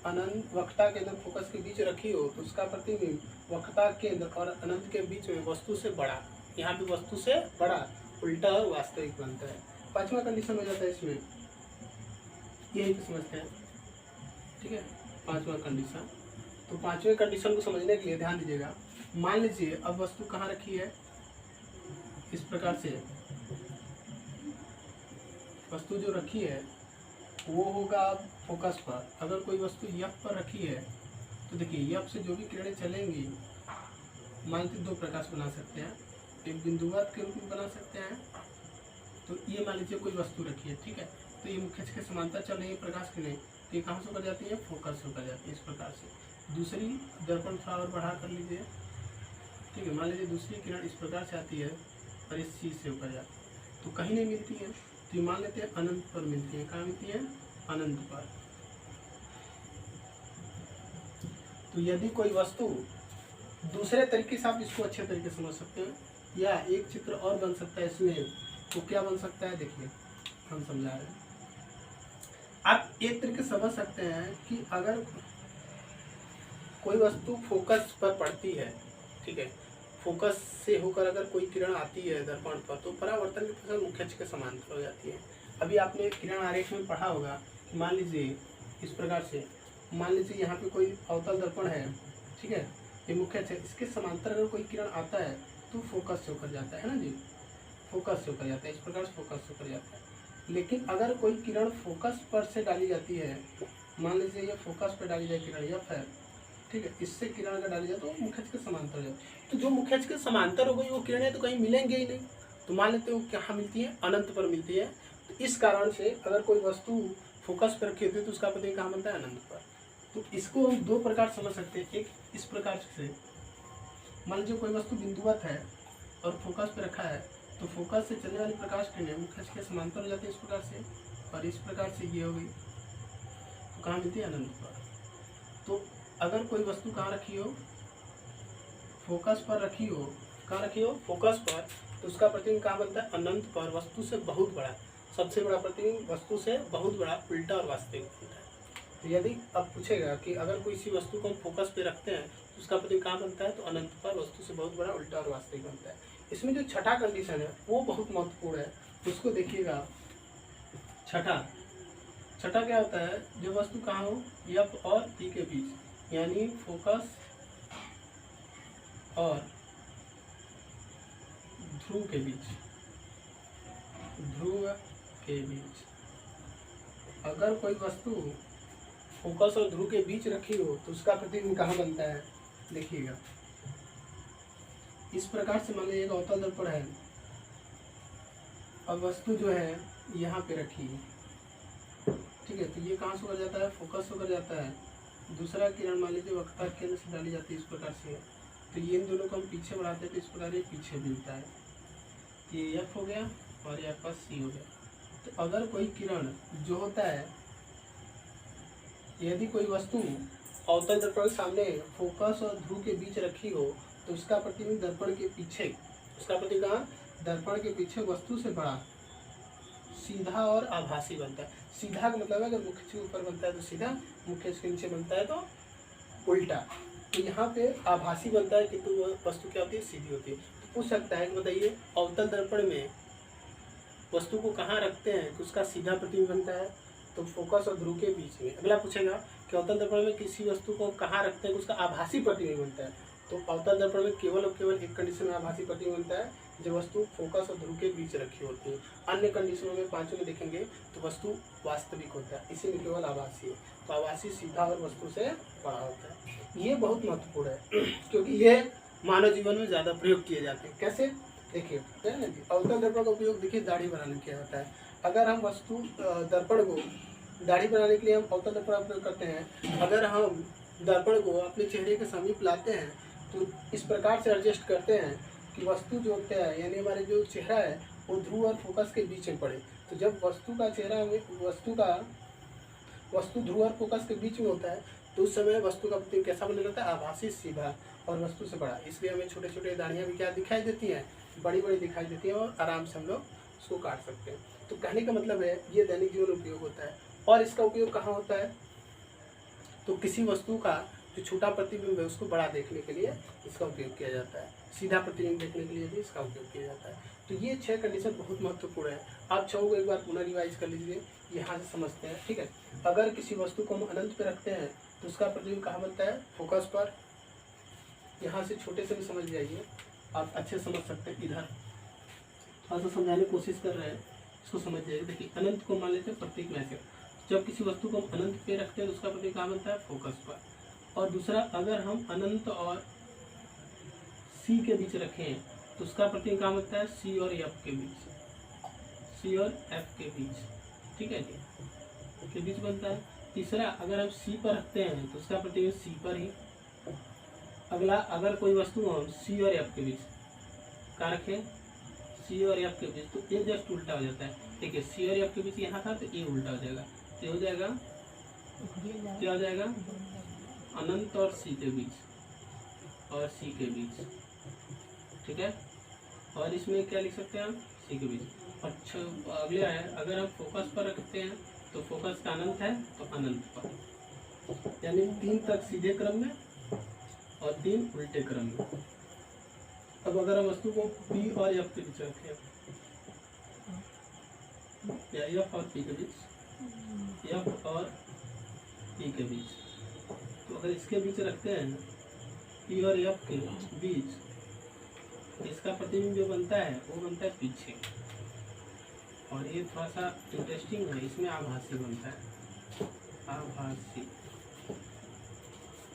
अनंत वक्रता केंद्र फोकस के बीच रखी हो तो उसका प्रतिबिंब वक्रता केंद्र और अनंत के बीच में वस्तु से बड़ा, यहाँ भी वस्तु से बड़ा उल्टा और वास्तविक बनता है। पांचवा कंडीशन हो जाता है इसमें, यही समझते हैं, ठीक है। पांचवा कंडीशन, तो पांचवें कंडीशन को समझने के लिए ध्यान दीजिएगा। मान लीजिए अब वस्तु कहाँ रखी है, इस प्रकार से वस्तु जो रखी है वो होगा फोकस पर। अगर कोई वस्तु F पर रखी है तो देखिए F से जो भी किरणें चलेंगी, मान लीजिए दो प्रकाश बना सकते हैं, एक बिंदुवत के रूप में बना सकते हैं। तो ये मान लीजिए कोई वस्तु रखी है, ठीक है। तो ये मुख्य के समांतर चल रही है प्रकाश किरणें, तो ये कहाँ से होकर जाती है, फोकस से होकर जाती है इस प्रकार से। दूसरी दर्पण थोड़ा और बढ़ा कर लीजिए, ठीक है। मान लीजिए दूसरी किरण इस प्रकार से आती है और इस चीज से होकर जाती है, तो कहीं नहीं मिलती है, तो मान लेते हैं अनंत पर मिलती है। कहाँ मिलती है, अनंत पर। तो यदि कोई वस्तु, दूसरे तरीके से आप इसको अच्छे तरीके से समझ सकते हैं, या एक चित्र और बन सकता है इसमें, तो क्या बन सकता है, देखिए हम समझा रहे हैं। आप एक तरीके से समझ सकते हैं कि अगर कोई वस्तु फोकस पर पड़ती है, ठीक है, फोकस से होकर अगर कोई किरण आती है दर्पण पर तो परावर्तन की फसल मुख्य अक्ष के समांतर हो जाती है। अभी आपने किरण आरेख में पढ़ा होगा कि मान लीजिए इस प्रकार से, मान लीजिए यहाँ पे कोई अवतल दर्पण है, ठीक है, ये मुख्य अक्ष है, इसके समांतर अगर कोई किरण आता है तो फोकस से होकर जाता है ना जी, फोकस से होकर जाता है, इस प्रकार से फोकस से होकर जाता है। लेकिन अगर कोई किरण फोकस पर से डाली जाती है, मान लीजिए ये फोकस पर डाली जाए किरण F है, ठीक है, इससे किरण अगर डाली जाए तो मुख्य अक्ष के समांतर हो जाए। तो जो मुख्य अक्ष के समांतर हो गई वो किरणें तो कहीं मिलेंगे ही नहीं, तो मान लेते हो कहाँ मिलती है, अनंत पर मिलती है। तो इस कारण से अगर कोई वस्तु फोकस पर रखी होती है तो उसका प्रतिबिंब कहाँ बनता है, अनंत पर। तो इसको हम दो प्रकार समझ सकते हैं, एक इस प्रकार से, मान लीजिए कोई वस्तु बिंदुवत है और फोकस पर रखा है, तो फोकस से चलने वाली प्रकाश किरणें मुख्य अक्ष के समांतर हो जाती है इस प्रकार से, और इस प्रकार से ये हो गई, तो कहाँ मिलती है, अनंत पर। तो अगर कोई वस्तु कहाँ रखी हो, फोकस पर रखी हो, कहाँ रखी हो, फोकस पर, तो उसका प्रतिबिंब कहाँ बनता है, अनंत पर, वस्तु से बहुत बड़ा, सबसे बड़ा प्रतिबिंब वस्तु से बहुत बड़ा उल्टा और वास्तविक बनता है। तो यदि अब पूछेगा कि अगर कोई सी वस्तु को हम फोकस पे रखते हैं तो उसका प्रतिबिंब कहाँ बनता है, तो अनंत पर, वस्तु से बहुत बड़ा उल्टा और वास्तविक बनता है। इसमें जो छठा कंडीशन है वो बहुत महत्वपूर्ण है, उसको देखिएगा। छठा क्या होता है, जो वस्तु कहाँ हो, F और P के बीच, यानी फोकस और ध्रुव के बीच, अगर कोई वस्तु फोकस और ध्रुव के बीच रखी हो तो उसका प्रतिबिंब कहाँ बनता है? देखिएगा, इस प्रकार से मान लीजिए एक अवतल दर्पण है, अब वस्तु जो है यहाँ पे रखी है, ठीक है, तो ये कहाँ से होकर जाता है? फोकस होकर जाता है। दूसरा किरण मान लीजिए वक्रता केंद्र से डाली जाती है इस प्रकार से, तो ये इन दोनों को हम पीछे बढ़ाते हैं तो इस प्रकार ये पीछे मिलता है, ये एफ हो गया और ये आपका सी हो गया। तो अगर कोई किरण जो होता है, यदि कोई वस्तु अवतल दर्पण के सामने फोकस और ध्रुव के बीच रखी हो तो उसका प्रतिबिंब दर्पण के पीछे, उसका प्रतिबिंब कहाँ? दर्पण के पीछे वस्तु से बड़ा, सीधा और आभासी बनता है। सीधा का मतलब है अगर मुख्य के ऊपर बनता है तो सीधा, मुख्य के नीचे बनता है तो उल्टा। तो यहाँ पे आभासी बनता है किंतु वह वस्तु क्या होती है? सीधी होती है। तो पूछ सकता है कि बताइए अवतल दर्पण में वस्तु को कहाँ रखते हैं कि उसका सीधा प्रतिबिंब बनता है? तो फोकस और ध्रुव के बीच में। अगला पूछेगा कि अवतल दर्पण में किसी वस्तु को कहाँ रखते हैं कि उसका आभासी प्रतिबिंब बनता है? तो अवतल दर्पण में केवल और केवल एक कंडीशन में आभासी प्रतिबिंब बनता है, जब वस्तु फोकस और ध्रुव के बीच रखी होती है। अन्य कंडीशनों में पांचों में देखेंगे तो वस्तु वास्तविक होता है, इसी में केवल आभासी है। तो आभासी सीधा और वस्तु से बड़ा होता है। ये बहुत महत्वपूर्ण है क्योंकि ये मानव जीवन में ज़्यादा प्रयोग किए जाते हैं। कैसे? देखिए, अवतल दर्पण का उपयोग देखिए दाढ़ी बनाने में किया जाता है। अगर हम वस्तु दर्पण को दाढ़ी बनाने के लिए हम अवतल दर्पण का प्रयोग करते हैं। अगर हम दर्पण को अपने चेहरे के समीप लाते हैं तो इस प्रकार से एडजस्ट करते हैं कि वस्तु जो होता है, यानी हमारे जो चेहरा है वो ध्रुव और फोकस के बीच में पड़े। तो जब वस्तु का चेहरा वस्तु ध्रुव और फोकस के बीच में होता है तो उस समय वस्तु का प्रतिबिंब कैसा बना रहता है? आभासी सीधा और वस्तु से बड़ा। इसलिए हमें छोटे छोटे दाढ़ियाँ भी क्या दिखाई देती हैं? बड़ी बड़ी दिखाई देती हैं और आराम से हम लोग उसको काट सकते हैं। तो कहने का मतलब है ये दैनिक जीवन में उपयोग होता है। और इसका उपयोग कहाँ होता है? तो किसी वस्तु का जो छोटा प्रतिबिंब है उसको बड़ा देखने के लिए इसका उपयोग किया जाता है, सीधा प्रतिबिंब देखने के लिए भी इसका उपयोग किया जाता है। तो ये 6 कंडीशन बहुत महत्वपूर्ण है। आप 6 को एक बार पुनः रिवाइज कर लीजिए, यहाँ से समझते हैं, ठीक है। अगर किसी वस्तु को हम अनंत पे रखते हैं तो उसका प्रतिबिंब कहाँ बनता है? फोकस पर। यहाँ से छोटे से भी समझ जाइए, आप अच्छे समझ सकते हैं। इधर थोड़ा सा समझाने की कोशिश कर रहे हैं, इसको समझ जाइए। देखिए, अनंत को मान लेते हैं प्रतीक में से। जब किसी वस्तु को हम अनंत पे रखते हैं तो उसका प्रतिबिंब कहाँ बनता है? फोकस पर। और दूसरा, अगर हम अनंत और सी के बीच रखें तो उसका प्रतिबिंब कहाँ बनता है? सी और एफ के बीच, सी और एफ के बीच, ठीक है जी, के बीच बनता है। तीसरा, अगर हम सी पर रखते हैं तो उसका प्रतिबिंब सी पर ही। अगला, अगर कोई वस्तु हम सी और एफ के बीच का रखें, सी और एफ के बीच, तो ये जस्ट उल्टा हो जाता है। देखिए, सी और एफ के बीच यहाँ था तो ये उल्टा हो जाएगा, ये हो जाएगा, क्या हो जाएगा? अनंत और सी के बीच और सी के बीच, ठीक है। और इसमें क्या लिख सकते हैं हम? सी के बीच। अच्छा, अगला है, अगर हम फोकस पर रखते हैं तो फोकस का अनंत है तो अनंत पर, यानी 3 तक सीधे क्रम में और 3 उल्टे क्रम में। अब अगर हम वस्तु को पी और एफ के बीच रखें, या एफ और पी के बीच, एफ और पी के बीच, तो अगर इसके बीच रखते हैं पी और एफ के बीच, इसका प्रतिबिंब जो बनता है वो बनता है पीछे। और ये थोड़ा सा इंटरेस्टिंग है, इसमें आभासी बनता है, आभासी।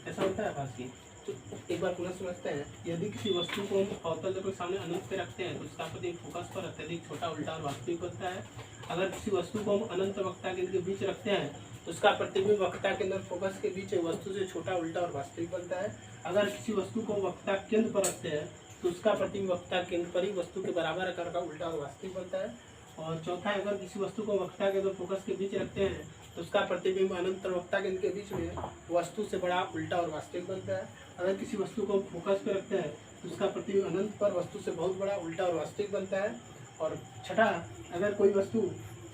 ऐसा होता है आभासी। तो एक बार पुनः समझते हैं। यदि किसी वस्तु को हम अवतल दर्पण के सामने अनंत पे रखते हैं तो उसका प्रतिबिंब फोकस पर अत्यधिक छोटा, उल्टा और वास्तविक होता है। अगर किसी वस्तु को हम अनंत वक्रता केंद्र के बीच रखते हैं तो उसका प्रतिबिंब वक्रता केंद्र फोकस के बीच वस्तु से छोटा, उल्टा और वास्तविक बनता है। अगर किसी वस्तु को वक्रता केंद्र पर रखते हैं तो उसका प्रतिबिंब वक्रता केंद्र पर ही वस्तु के बराबर आकार का उल्टा और वास्तविक बनता है। और चौथा, अगर किसी वस्तु को वक्रता केंद्र फोकस के बीच रखते हैं तो उसका प्रतिबिंब अनंत और वक्रता केंद्र के बीच में वस्तु से बड़ा, उल्टा और वास्तविक बनता है। अगर किसी वस्तु को फोकस पे रखते हैं तो उसका प्रतिबिंब अनंत पर वस्तु से बहुत बड़ा, उल्टा और वास्तविक बनता है। और छठा, अगर कोई वस्तु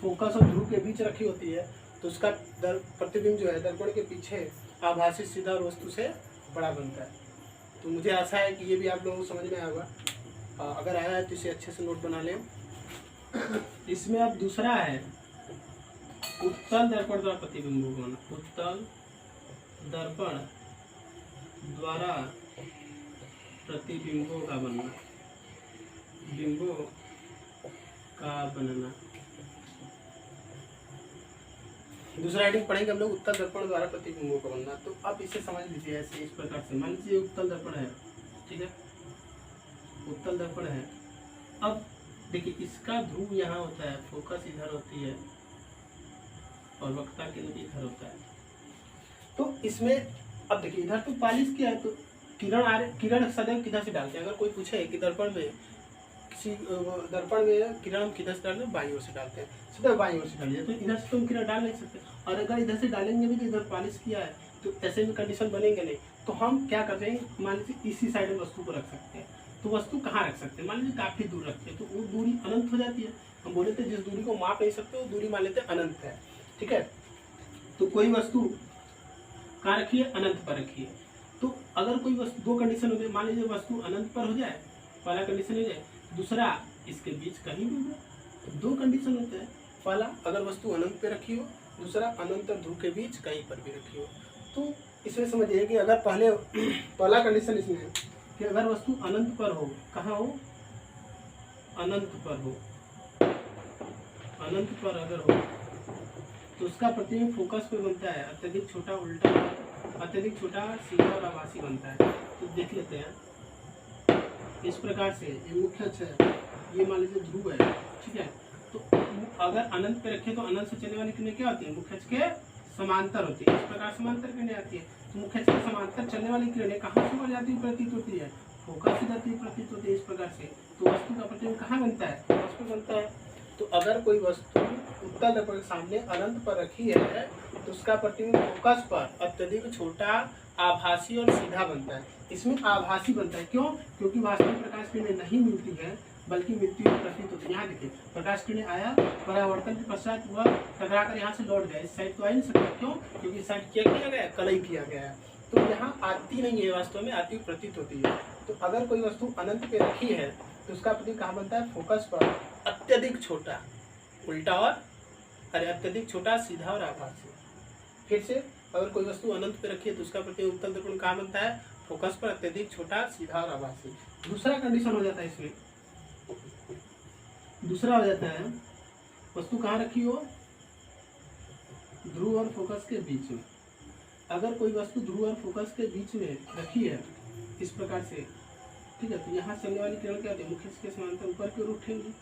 फोकस और ध्रुव के बीच रखी होती है तो उसका प्रतिबिंब जो है दर्पण के पीछे आभासी, सीधा और वस्तु से बड़ा बनता है। तो मुझे आशा है कि ये भी आप लोगों को समझ में आया होगा। अगर आया है तो इसे अच्छे से नोट बना लें। इसमें अब दूसरा है उत्तल दर्पण द्वारा प्रतिबिंबों का बनना। उत्तल दर्पण द्वारा प्रतिबिंबों का बनना, बिंबों का बनना। दूसरा हेडिंग पढ़ेंगे हम लोग उत्तल दर्पण द्वारा प्रतिबिंबों का बनना। तो आप इसे समझ लीजिए ऐसे इस प्रकार से, मान लीजिए उत्तल दर्पण है, ठीक है, उत्तल दर्पण है। अब देखिए इसका ध्रुव यहाँ होता है, फोकस इधर होती है और वक्रता केंद्र इधर होता है। तो इसमें अब देखिए इधर तो पालिश किया है, तो किरण सदैव किधर से डालते हैं? अगर कोई पूछे कि दर्पण में किसी दर्पण में किरण हम किधर से डालते हैं? बाईं ओर से डालते हैं, सीधा बाईं ओर से डालिए। तो इधर से तो हम किरण डाल नहीं सकते, और अगर इधर से डालेंगे भी तो इधर पालिश किया है तो ऐसे भी कंडीशन बनेंगे नहीं। तो हम क्या करते हैं, मान लीजिए इसी साइड में वस्तु को रख सकते हैं। तो वस्तु कहाँ रख सकते हैं? मान लीजिए काफी दूर रखते हैं, तो वो दूरी अनंत हो जाती है। हम बोले थे जिस दूरी को माप नहीं सकते वो दूरी मान लेते हैं अनंत है, ठीक है। तो कोई वस्तु कहाँ रखिए? अनंत पर रखिए। तो अगर कोई वस्तु, दो कंडीशन हो जाए, मान लीजिए वस्तु अनंत पर हो जाए, पहला कंडीशन हो जाए, दूसरा इसके बीच कहीं भी हो जाए। तो दो कंडीशन होते हैं, पहला अगर वस्तु अनंत पे रखी हो, दूसरा अनंत और ध्रुव के बीच कहीं पर भी रखी हो। तो इसमें समझिए कि अगर पहला कंडीशन इसमें है कि अगर वस्तु अनंत पर हो, कहाँ हो? अनंत पर हो, अनंत पर अगर हो तो उसका प्रतिबिंब फोकस पे बनता है अत्यधिक छोटा उल्टा, अत्यधिक छोटा सीधा और आभासी बनता है। तो देख लेते हैं इस प्रकार से, ये मुख्य अक्ष है, ये मान लीजिए ध्रुव है, ठीक है। तो अगर अनंत पे रखे तो अनंत से चलने वाली किरणें क्या होती है? मुख्य अक्ष के समांतर होती है। इस प्रकार समांतर किरणें आती है। तो मुख्य अक्ष के समांतर चलने वाली किरणें कहाँ से बढ़ जाती है? प्रतीत होती है, फोकस से जाती है, प्रतीत होती है। इस प्रकार से तो वस्तु का प्रतिबिंब कहाँ बनता है? फोकस पे बनता है। तो अगर कोई वस्तु उत्तल दर्पण के सामने अनंत पर रखी है तो उसका प्रतिबिंब फोकस पर अत्यधिक छोटा, आभासी और सीधा बनता है। इसमें आभासी बनता है, क्यों? क्योंकि वास्तविक प्रकाश किरणें नहीं मिलती है, बल्कि मिलती हुई प्रतीत होती है। यहाँ देखिए प्रकाश किरणें आया, परावर्तन के पश्चात वह टकरा कर यहाँ से लौट गया, इस साइड तो आ नहीं सकता। क्यों? क्योंकि इस साइड क्या किया गया है? कलई किया गया है। तो यहाँ आती नहीं है, वास्तव में आती हुई प्रतीत होती है। तो अगर कोई वस्तु अनंत पे रखी है तो उसका प्रतिबिंब कहाँ बनता है? फोकस पर अत्यधिक छोटा उल्टा और अत्यधिक छोटा सीधा और आभासी। फिर से अगर कोई वस्तु अनंत पे रखी है तो उसका प्रतिबिंब उत्तल दर्पण कहाँ बनता है? फोकस पर अत्यधिक छोटा सीधा और आभासी। दूसरा कंडीशन हो जाता है इसमें, दूसरा हो जाता है वस्तु कहाँ रखी हो? ध्रुव और फोकस के बीच में। अगर कोई वस्तु ध्रुव और फोकस के बीच में रखी है इस प्रकार से, ठीक है, तो यहाँ चलने वाली किरण क्या होती है? मुख्य के समांतर ऊपर की ओर उठेंगी,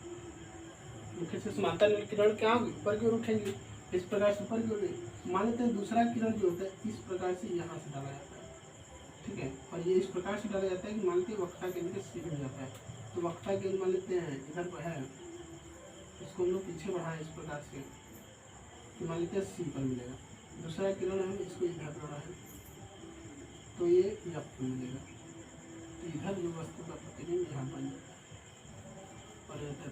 मुख्य से समांतर किरण क्या होगी? ऊपर की ओर उठेंगी, इस प्रकार से ऊपर की ओर। मान लेते हैं दूसरा किरण जो होता है इस प्रकार से यहाँ से डाला जाता है, ठीक है, और ये इस प्रकार से डाला जाता है कि मान लेते हैं वक्रता केंद्र से मिल जाता है। तो वक्रता केंद्र मान लेते हैं इधर पर है, इसको हम लोग पीछे बढ़ाएं इस प्रकार से, तो मान लेते हैं सी पर मिलेगा। दूसरा किरण हम इसको इधर बढ़ाएं तो ये यहाँ पर मिलेगा। तो इधर जो वस्तु का प्रतिबिंब यहाँ बन जाता है और इधर।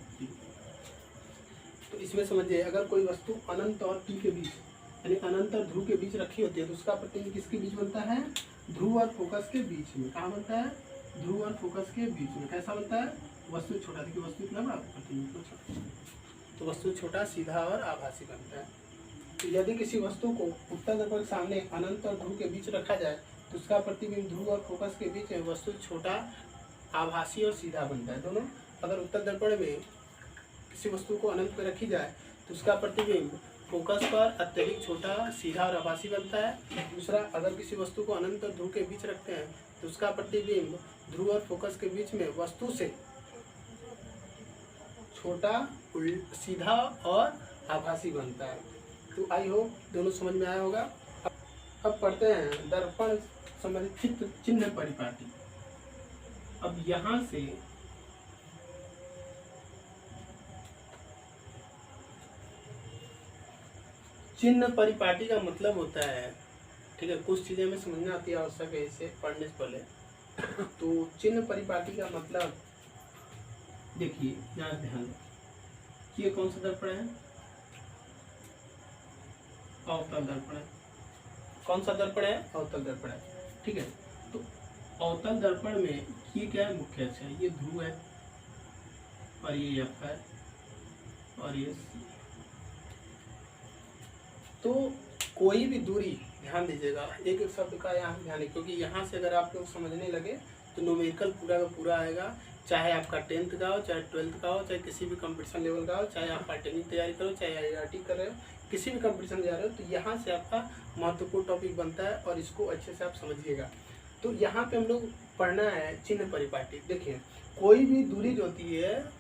तो इसमें समझिए अगर कोई वस्तु अनंत और टी के बीच, यानी अनंत और ध्रुव के बीच रखी होती है तो उसका प्रतिबिंब किसके बीच बनता है? ध्रुव और फोकस के बीच में। कहाँ बनता है? ध्रुव और फोकस के बीच में। कैसा बनता है? वस्तु छोटा, देखिए वस्तु इतना बड़ा, प्रतिबिंब छोटा, तो वस्तु छोटा, सीधा और आभासी बनता है। तो यदि किसी वस्तु को उत्तल दर्पण के सामने अनंत और ध्रुव के बीच रखा जाए तो उसका प्रतिबिंब ध्रुव और फोकस के बीच में वस्तु छोटा, आभासी और सीधा बनता है, दोनों। अगर उत्तल दर्पण में किसी वस्तु को अनंत पर रखी जाए तो उसका प्रतिबिंब फोकस पर अत्यधिक छोटा, सीधा और आभासी बनता है। दूसरा, अगर किसी वस्तु को अनंत और ध्रुव के बीच रखते हैं तो उसका प्रतिबिंब ध्रुव और फोकस के बीच में वस्तु से छोटा, सीधा और आभासी बनता है। तो आई होप दोनों समझ में आया होगा। अब पढ़ते हैं दर्पण संबंधित चिन्ह परिपाटी। अब यहाँ से चिन्ह परिपाटी का मतलब होता है, ठीक है, कुछ चीजें हमें समझना आती है, आवश्यक है इसे पढ़ने से पहले। तो चिन्ह परिपाटी का मतलब देखिए, यहाँ ध्यान कि ये कौन सा दर्पण है? अवतल दर्पण है। कौन सा दर्पण है? अवतल दर्पण है, ठीक है। तो अवतल दर्पण में ये क्या है? मुख्य अक्ष है, ये ध्रुव है और ये एफ है और ये सी। तो कोई भी दूरी, ध्यान दीजिएगा, एक एक शब्द का यहाँ ध्यान है, क्योंकि यहाँ से अगर आप लोग समझने लगे तो न्यूमेरिकल पूरा का पूरा आएगा चाहे आपका 10th का हो, चाहे 12th का हो, चाहे किसी भी कंपटीशन लेवल का हो, चाहे आप पॉलिटेक्निक तैयारी करो, चाहे IIT कर रहे हो, किसी भी कंपटीशन जा रहे हो, तो यहाँ से आपका महत्वपूर्ण टॉपिक बनता है और इसको अच्छे से आप समझिएगा। तो यहाँ पे हम लोग पढ़ना है चिन्ह परिपाटी। देखिए कोई भी दूरी जो होती है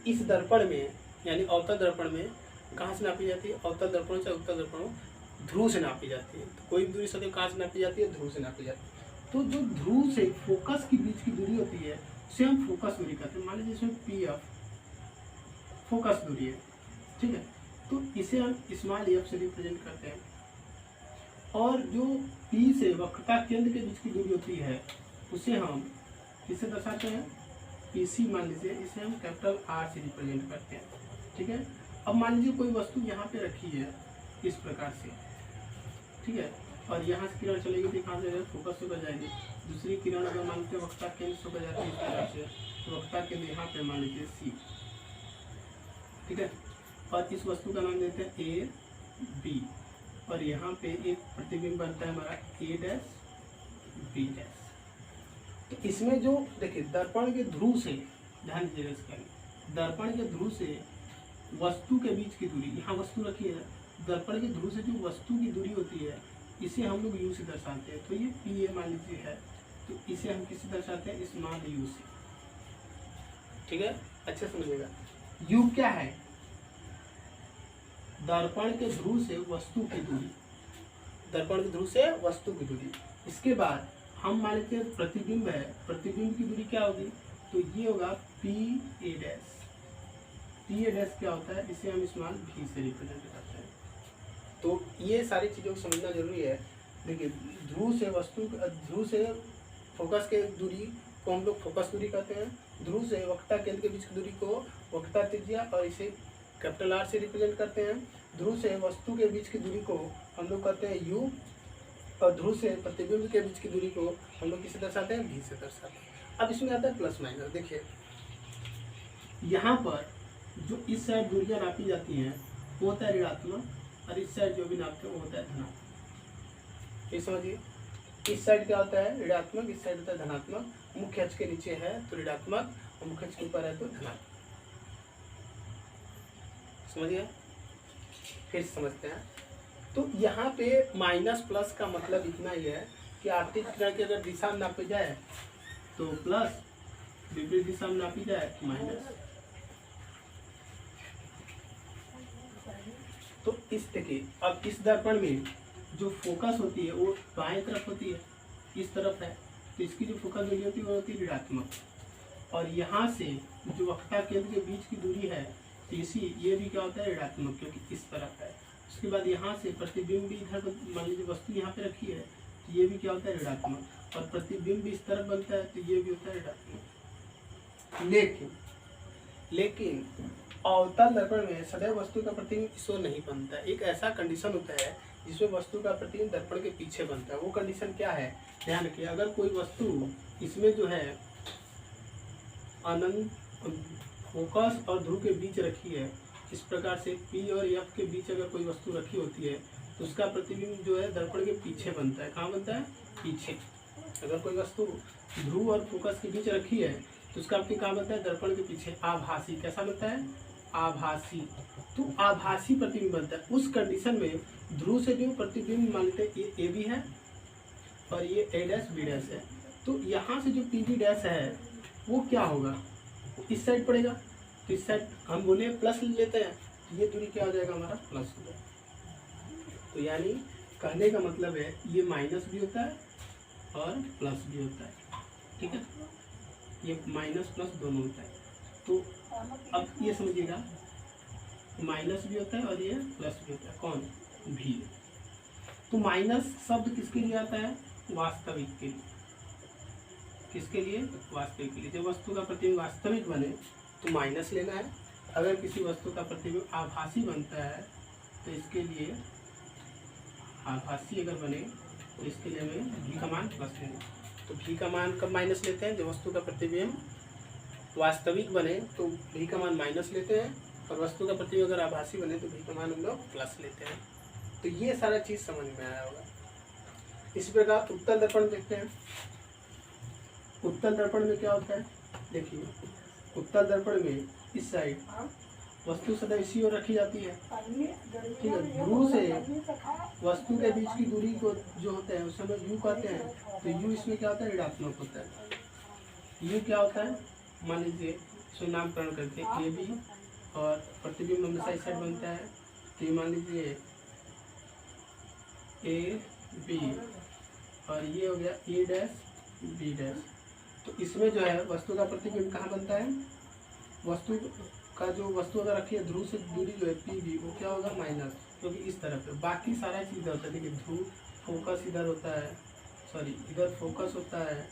इस दर्पण में यानी अवतल दर्पण में कहाँ से नापी जाती है? अवतल दर्पण से उत्तल दर्पण ध्रुव से नापी जाती है। तो कोई भी दूरी सदैव कहाँ से नापी जाती है? ध्रुव से नापी जाती है। तो जो ध्रुव से फोकस के बीच की दूरी होती है उसे हम फोकस दूरी कहते हैं। मान लीजिए इसमें PF फोकस दूरी है, ठीक है, तो इसे हम स्मॉल f से रिप्रेजेंट करते हैं। और जो P से वक्रता केंद्र के बीच की दूरी होती है उसे हम किससे दर्शाते हैं? PC मान लीजिए, इसे हम कैपिटल R से रिप्रेजेंट करते हैं, ठीक है। अब मान लीजिए कोई वस्तु यहाँ पे रखी है इस प्रकार से, ठीक है, और यहाँ से किरण चलेगी तो कहाँ से फोकस होकर जाएगी। दूसरी किरण अगर मान लीजिए वक्रता केंद्र से होकर जाती है इस प्रकार से, तो वक्रता केंद्र यहाँ पे मान लीजिए C, ठीक है, और इस वस्तु का नाम देते हैं AB, और यहाँ पे एक प्रतिबिंब बनता है हमारा A', B'। तो इसमें जो देखिए दर्पण के ध्रुव से, ध्यान दीजिएगा इसका, दर्पण के ध्रुव से वस्तु के बीच की दूरी, यहाँ वस्तु रखी है, दर्पण के ध्रुव से जो वस्तु की दूरी होती है इसे हम लोग U से दर्शाते हैं। तो ये PA मान लीजिए है, तो इसे हम किससे दर्शाते हैं? स्मॉल u से, ठीक है, अच्छे समझिएगा। U क्या है? दर्पण के ध्रुव से वस्तु की दूरी, दर्पण के ध्रुव से वस्तु की दूरी। इसके बाद हम मान लेते हैं प्रतिबिंब है, प्रतिबिंब की दूरी क्या होगी? तो ये होगा PA'। PA' क्या होता है? इसे हम स्मॉल v से रिप्रेजेंट करते हैं। तो ये सारी चीज़ों को समझना जरूरी है। देखिए ध्रुव से वस्तु, ध्रुव से फोकस के दूरी को हम लोग फोकस दूरी कहते हैं। ध्रुव से वक्रता केंद्र के बीच की दूरी को वक्रता त्रिज्या और इसे कैपिटल R से रिप्रेजेंट करते हैं। ध्रुव से वस्तु के बीच की दूरी को हम लोग कहते हैं U, और ध्रुव से प्रतिबिंब के बीच की दूरी को हम लोग किसे दर्शाते हैं? V से दर्शाते हैं। अब इसमें आता है प्लस माइनस। देखिए यहाँ पर जो इस साइड दूरियां नापी जाती हैं वो होता है ऋणात्मक, और इस साइड जो भी नापते हैं वो होता है धनात्मक। ये समझिए, इस साइड क्या होता है? ऋणात्मक, इस साइड होता है धनात्मक। मुख्य अक्ष के नीचे है तो ऋणात्मक और मुख्य अक्ष के ऊपर है तो धनात्मक। समझिए, फिर समझते हैं। तो यहाँ पे माइनस प्लस का मतलब इतना ही है कि आपतित किरण की अगर दिशा में नापी जाए तो प्लस, विपरीत दिशा में नापी जाए तो माइनस। तो इस देखिए, अब इस दर्पण में जो फोकस होती है वो बाएं तरफ होती है, इस तरफ है, तो इसकी जो फोकस दूरी होती है वो होती है ऋणात्मक। और यहाँ से जो वक्रता केंद्र के बीच की दूरी है तो ये भी क्या होता है? ऋणात्मक, क्योंकि इस तरफ है। उसके बाद यहाँ से प्रतिबिंब भी इधर, मान लीजिए वस्तु यहाँ पे रखी है तो ये भी क्या होता है? ऋणात्मक, और प्रतिबिंब भी इस तरफ बनता है तो ये भी होता है ऋणात्मक। लेकिन अवतल दर्पण में सदैव वस्तु का प्रतिबिंब इस ओर नहीं बनता है। एक ऐसा कंडीशन होता है जिसमें वस्तु का प्रतिबिंब दर्पण के पीछे बनता है। वो कंडीशन क्या है? ध्यान रखिए, अगर कोई वस्तु इसमें जो है अनंत फोकस और ध्रुव के बीच रखी है, इस प्रकार से P और F के बीच अगर कोई वस्तु रखी होती है तो उसका प्रतिबिंब जो है दर्पण के पीछे बनता है। कहाँ बनता है? पीछे। अगर कोई वस्तु ध्रुव और फोकस के बीच रखी है तो उसका प्रतिबिंब कहाँ बनता है? दर्पण के पीछे। आभासी। कैसा बनता है? आभासी। तो आभासी प्रतिबिंब बनता है। उस कंडीशन में ध्रुव से जो प्रतिबिंब मान लेते हैं ये AB है और ये A' B' है, तो यहाँ से जो PB' है वो क्या होगा? इस साइड पड़ेगा, तो इस साइड हम बोले प्लस लेते हैं, ये दूरी क्या हो जाएगा? हमारा प्लस हो जाएगा। तो यानी कहने का मतलब है ये माइनस भी होता है और प्लस भी होता है, ठीक है, ये माइनस प्लस दोनों होता है। तो अब ये समझिएगा, माइनस भी होता है और ये प्लस भी होता है। कौन? भी। तो माइनस शब्द किसके लिए आता है? वास्तविक के लिए। किसके लिए? वास्तविक के लिए। जब वस्तु का प्रतिबिंब वास्तविक बने तो माइनस लेना है। अगर किसी वस्तु का प्रतिबिंब आभासी बनता है तो इसके लिए, आभासी अगर बने तो इसके लिए हमें भी का मान प्लस लेना। तो भी का मान कब माइनस लेते हैं? जब वस्तु का प्रतिबिंब वास्तविक बने तो भी का मान माइनस लेते हैं, और वस्तु का प्रतिबिंब अगर आभासी बने तो भी का मान हम लोग प्लस लेते हैं। तो ये सारा चीज़ समझ में आया होगा। इसी प्रकार उत्तल दर्पण देखते हैं। उत्तल दर्पण में क्या होता है? देखिए उत्तल दर्पण में इस साइड वस्तु सदैव इसी ओर रखी जाती है, ठीक है। ध्रुव से वस्तु के बीच की दूरी को जो होता है उस समय यू कहते हैं। तो यू इसमें क्या होता है, ऋणात्मक होता है। यू क्या होता है, मान लीजिए इसमें नामकरण करके ए बी और प्रतिबिंब हमेशा इस साइड बनता है। तो ये मान लीजिए ए बी और ये हो गया ए डैश बी डैश। तो इसमें जो है वस्तु का प्रतिबिंब कहाँ बनता है, वस्तु का जो वस्तु अगर रखी है ध्रुव से दूरी जो है पी बी, वो क्या होगा माइनस, क्योंकि इस तरफ है। बाकी सारा चीज़ इधर होता है। देखिए ध्रुव फोकस इधर होता है, सॉरी इधर फोकस होता है,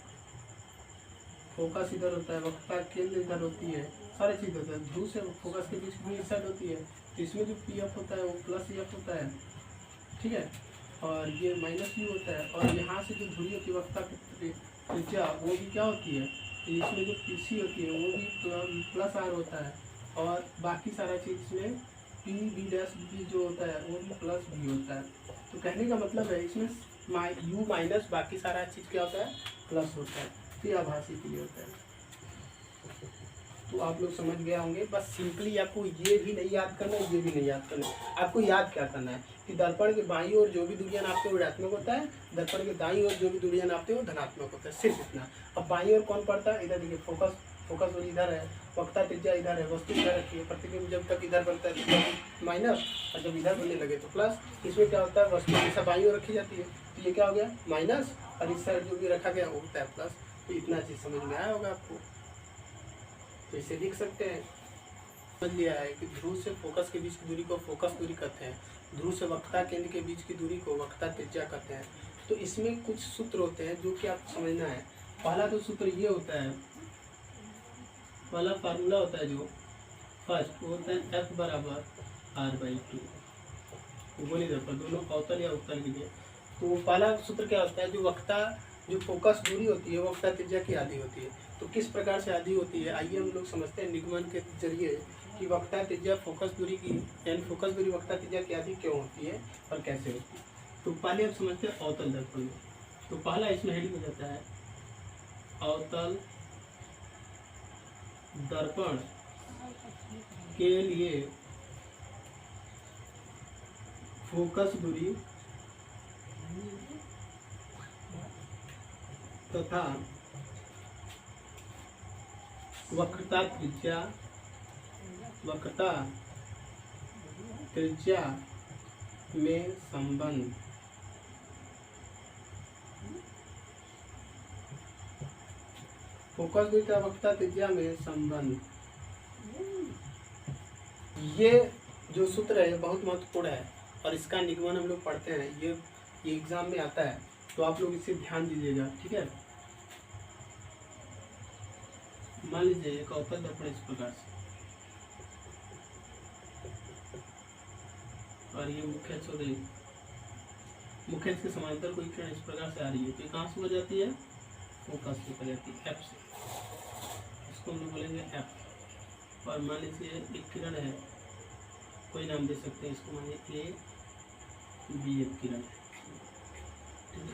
फोकस इधर होता है, वक्रता केंद्र इधर होती है, सारी चीज़ होता है। ध्रुव से फोकस के बीच की दूरी इस साइड होती है। तो इसमें जो पी एफ होता है वो प्लस एफ होता है, ठीक है। और ये माइनस यू होता है। और यहाँ से जो धुरी होती है वक्रता की त्रिज्या वो भी क्या होती है, तो इसमें जो पी सी होती है वो भी प्लस आर होता है। और बाकी सारा चीज़ में पी बी डैश बी जो होता है वो भी प्लस बी होता है। तो कहने का मतलब है इसमें यू माइनस बाकी सारा चीज़ क्या होता है, प्लस होता है। तो यह आभासी के लिए होता है। तो आप लोग समझ गए होंगे। बस सिंपली आपको ये भी नहीं याद करना है, ये भी नहीं याद करना है। आपको याद क्या करना है कि दर्पण के बाईं ओर जो भी दूरियां नापते हो ऋणात्मक होता है, दर्पण के दाईं ओर जो भी दूरियां नापते हो धनात्मक होता है, सिर्फ इतना। अब बाईं ओर कौन पड़ता है, इधर देखिए फोकस दूरी इधर है, वक्रता त्रिज्या इधर है, वस्तु इधर रखी है, प्रतिबिंब जब तक इधर बनता है तो माइनस, और जब इधर बनने लगे तो प्लस। इसमें क्या होता है, वस्तु हमेशा बाईं ओर रखी जाती है। तो ये क्या हो गया माइनस, और इस साइड जो भी रखा गया वो होता है प्लस। तो इतना चीज़ समझ में आया होगा आपको। तो इसे लिख सकते हैं। समझ लिया है कि ध्रुव से फोकस के बीच की दूरी को फोकस दूरी कहते हैं, ध्रुव से वक्रता केंद्र के बीच की दूरी को वक्रता त्रिज्या कहते हैं। तो इसमें कुछ सूत्र होते हैं जो कि आपको समझना है। पहला तो सूत्र ये होता है, पहला फार्मूला होता है जो फर्स्ट वो होता है F बराबर r/2 गोली दर्पण दोनों अवतल या उत्तल के लिए। तो पहला सूत्र क्या होता है, जो वक्रता जो फोकस दूरी होती है वो वक्रता त्रिज्या की आधी होती है। तो किस प्रकार से आधी होती है, आइए हम लोग समझते हैं निगमन के जरिए कि वक्रता त्रिज्या फोकस दूरी की यानी फोकस दूरी वक्रता त्रिज्या की आधी क्यों होती है और कैसे होती है। तो पहले हम समझते हैं अवतल दर्पण में। तो पहला इसमें हेडिंग हो जाता है अवतल दर्पण के लिए फोकस दूरी तथा वक्रता त्रिज्या में संबंध। फोकस दूरी तथा वक्रता त्रिज्या में संबंध, ये जो सूत्र है बहुत महत्वपूर्ण है और इसका निगमन हम लोग पढ़ते हैं। ये एग्जाम में आता है, तो आप लोग इसे ध्यान दीजिएगा, ठीक है। मान लीजिए एक अवतल दर्पण इस प्रकार से, और ये मुख्य अक्ष के समांतर कोई किरण इस प्रकार से आ रही है। तो ये कहाँ से हो जाती है, फोकस से हो जाती है, एफ से। इसको हम लोग बोलेंगे एफ। और मान लीजिए एक किरण है, कोई नाम दे सकते हैं इसको, मानिए ए बी एफ किरण है,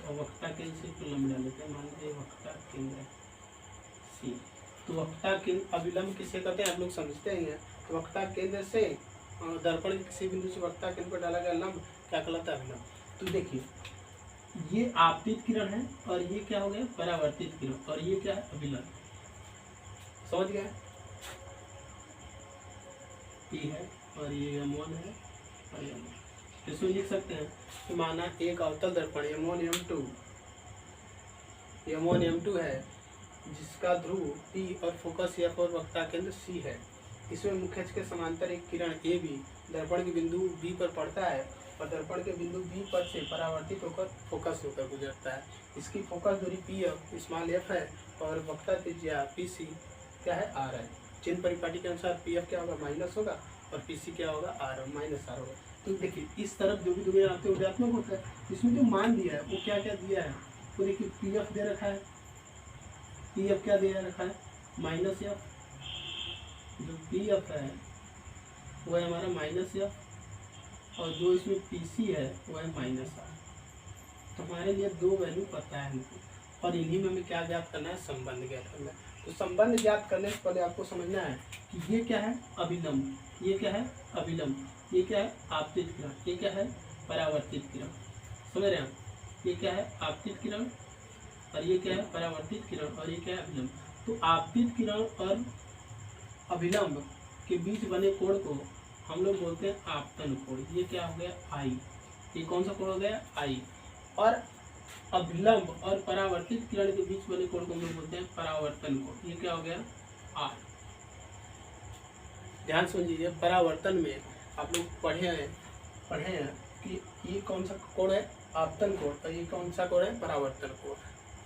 और वक्रता केंद्र से एक लंब डाल लेते हैं, मान लीजिए वक्रता केंद्र सी। तो वक्रता केंद्र अभिलंब किसे कहते हैं आप लोग समझते ही हैं। तो वक्रता केंद्र से दर्पण के किसी बिंदु से वक्रता केंद्र पर डाला गया लंब क्या कहलाता है, अभिलंब। तो देखिए ये आपतित किरण है और ये क्या हो गया परावर्तित किरण, और ये क्या है अभिलंब। समझ गए, P है और ये M1 है और M1। इसमें लिख सकते हैं कि माना एक अवतल दर्पण M1 M2 है जिसका ध्रुव P और फोकस F और वक्रता केंद्र C है। इसमें मुख्य अक्ष के समांतर एक किरण ए बी दर्पण के बिंदु बी पर पड़ता है और दर्पण के बिंदु बी पर से परावर्तित होकर फोकस होकर गुजरता है। इसकी फोकस दूरी पी एफ स्मॉल एफ है और वक्रता त्रिज्या पी सी क्या है, आर है। चिन्ह परिपाटी के अनुसार पी एफ क्या होगा, माइनस होगा, और पी सी क्या होगा, आर माइनस आर होगा। तो देखिए इस तरफ जो भी दूरियां आते हैं ऋणात्मक होता है। इसमें जो मान दिया है वो क्या क्या दिया है, तो देखिए पी एफ दे रखा है, पी एफ क्या दे रखा है, माइनस एफ। जो पी एफ है वो है हमारा माइनस एफ, और जो इसमें पी सी है वो है माइनस आर। तो हमारे लिए दो वैल्यू पता है हमको, और इन्हीं में हमें क्या ज्ञात करना है, संबंध ज्ञात करना है। तो संबंध ज्ञात करने से पहले आपको समझना है कि ये क्या है अभिलंब, ये क्या है अभिलंब, ये क्या है आपतित किरण, ये क्या है परावर्तित किरण। समझ रहे हैं आप, ये क्या है आपतित किरण और ये क्या है परावर्तित किरण और ये क्या है अभिलंब। तो आपतित किरण और अभिलंब के बीच बने कोण को हम लोग बोलते हैं आपतन कोण। ये क्या हो गया आई, ये कौन सा कोण हो गया आई। और अभिलंब और परावर्तित किरण के बीच बने कोण को हम लोग बोलते हैं परावर्तन कोण। ये क्या हो गया आर। ध्यान समझिए, परावर्तन में आप लोग पढ़े हैं कि ये कौन सा कोण है आपतन कोण और ये कौन सा कोण है परावर्तन कोण।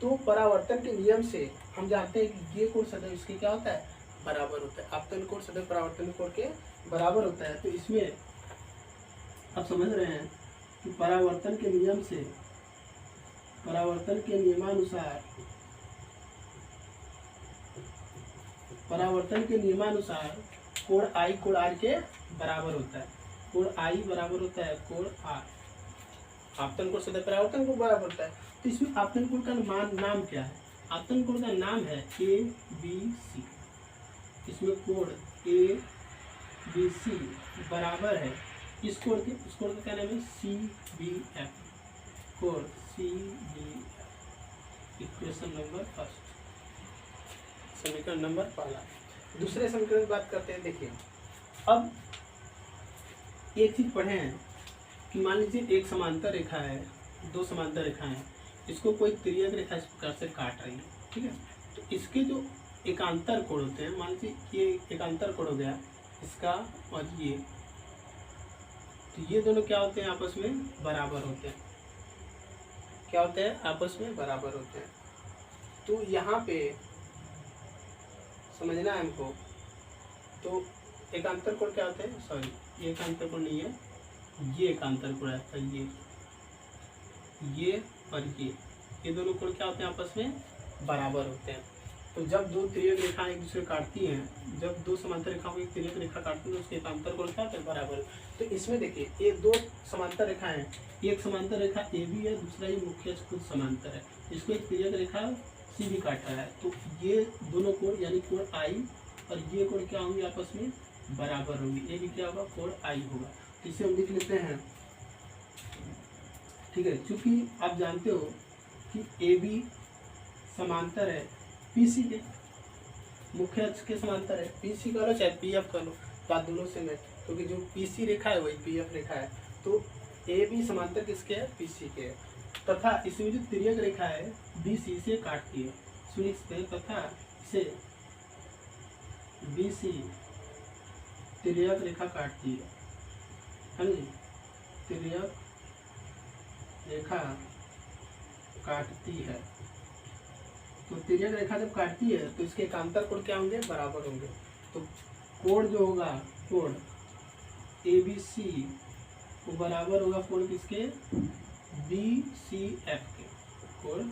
तो परावर्तन के नियम से हम जानते हैं कि ये कोण सदैव इसके क्या होता है बराबर होता है। आपतन कोण सदैव परावर्तन कोण के बराबर होता है। तो इसमें आप समझ रहे हैं कि परावर्तन के नियम से, परावर्तन के नियमानुसार, परावर्तन के नियमानुसार कोण आई कोण आर के बराबर होता है। कोण आई बराबर होता है कोण आर। आपतन कोण सदैव परावर्तन कोण बराबर होता है। तो इसमें आपतन कोण का नाम क्या है? आपतन कोण का नाम है ए बी सी। इसमें कोण ए बी सी बराबर है इस कोण के, उस कोण का क्या नाम है सी बी एफ। कोण C B F. Equation number first, समीकरण नंबर पहला। दूसरे समीकरण की बात करते हैं। देखिए अब एक चीज पढ़े हैं कि मान लीजिए एक समांतर रेखा है, दो समांतर रेखा है, इसको कोई तिर्यक रेखा इस प्रकार से काट रही है, ठीक है। तो इसके जो एकांतर कोण होते हैं, मान लीजिए ये एकांतर कोण हो गया इसका और ये, तो ये दोनों क्या होते हैं आपस में बराबर होते हैं। क्या होते हैं आपस में बराबर होते हैं। तो यहाँ पे समझना है हमको। तो एकांतर कोण क्या होते हैं, सॉरी ये एकांतर कोण नहीं है, ये एकांतर कोण है। तो ये और ये दोनों कोण क्या होते हैं आपस में बराबर होते हैं। तो जब दो तिर्यक रेखाएं एक दूसरे काटती हैं, जब दो समांतर रेखाओं को एक तिर्यक रेखा काटती है तो उसके एकांतर कोण क्या होते हैं बराबर। तो इसमें देखिए ये दो समांतर रेखा है, एक समांतर रेखा ए बी है, दूसरा ये मुख्य खुद समांतर है, इसको एक तिर्यक रेखा सी भी काट रहा है। तो ये दोनों कोण यानी कोण आई और ये कोण क्या होंगे आपस में बराबर होंगे। ये भी क्या होगा कोण आई होगा। तो इसे हम लिख लेते हैं, ठीक है। चूंकि आप जानते हो कि ए बी समांतर है पीसी के, मुख्य अक्ष के समांतर है। पीसी का लो चाहे पीएफ का लो, बात दोनों से में, क्योंकि जो पीसी रेखा है वही पीएफ रेखा है। तो ए बी समांतर किसके है पीसी के, तथा इसमें जो तिर्यक रेखा है बीसी से काटती है, सुनिश्चित, तथा इसे बीसी तिर्यक रेखा काटती है, तिर्यक रेखा काटती है। तो तिर्यक रेखा जब काटती है तो इसके एकांतर कोण क्या होंगे बराबर होंगे। तो कोण जो होगा कोण ए बी सी वो बराबर होगा कोण किसके बी सी एफ के, कोण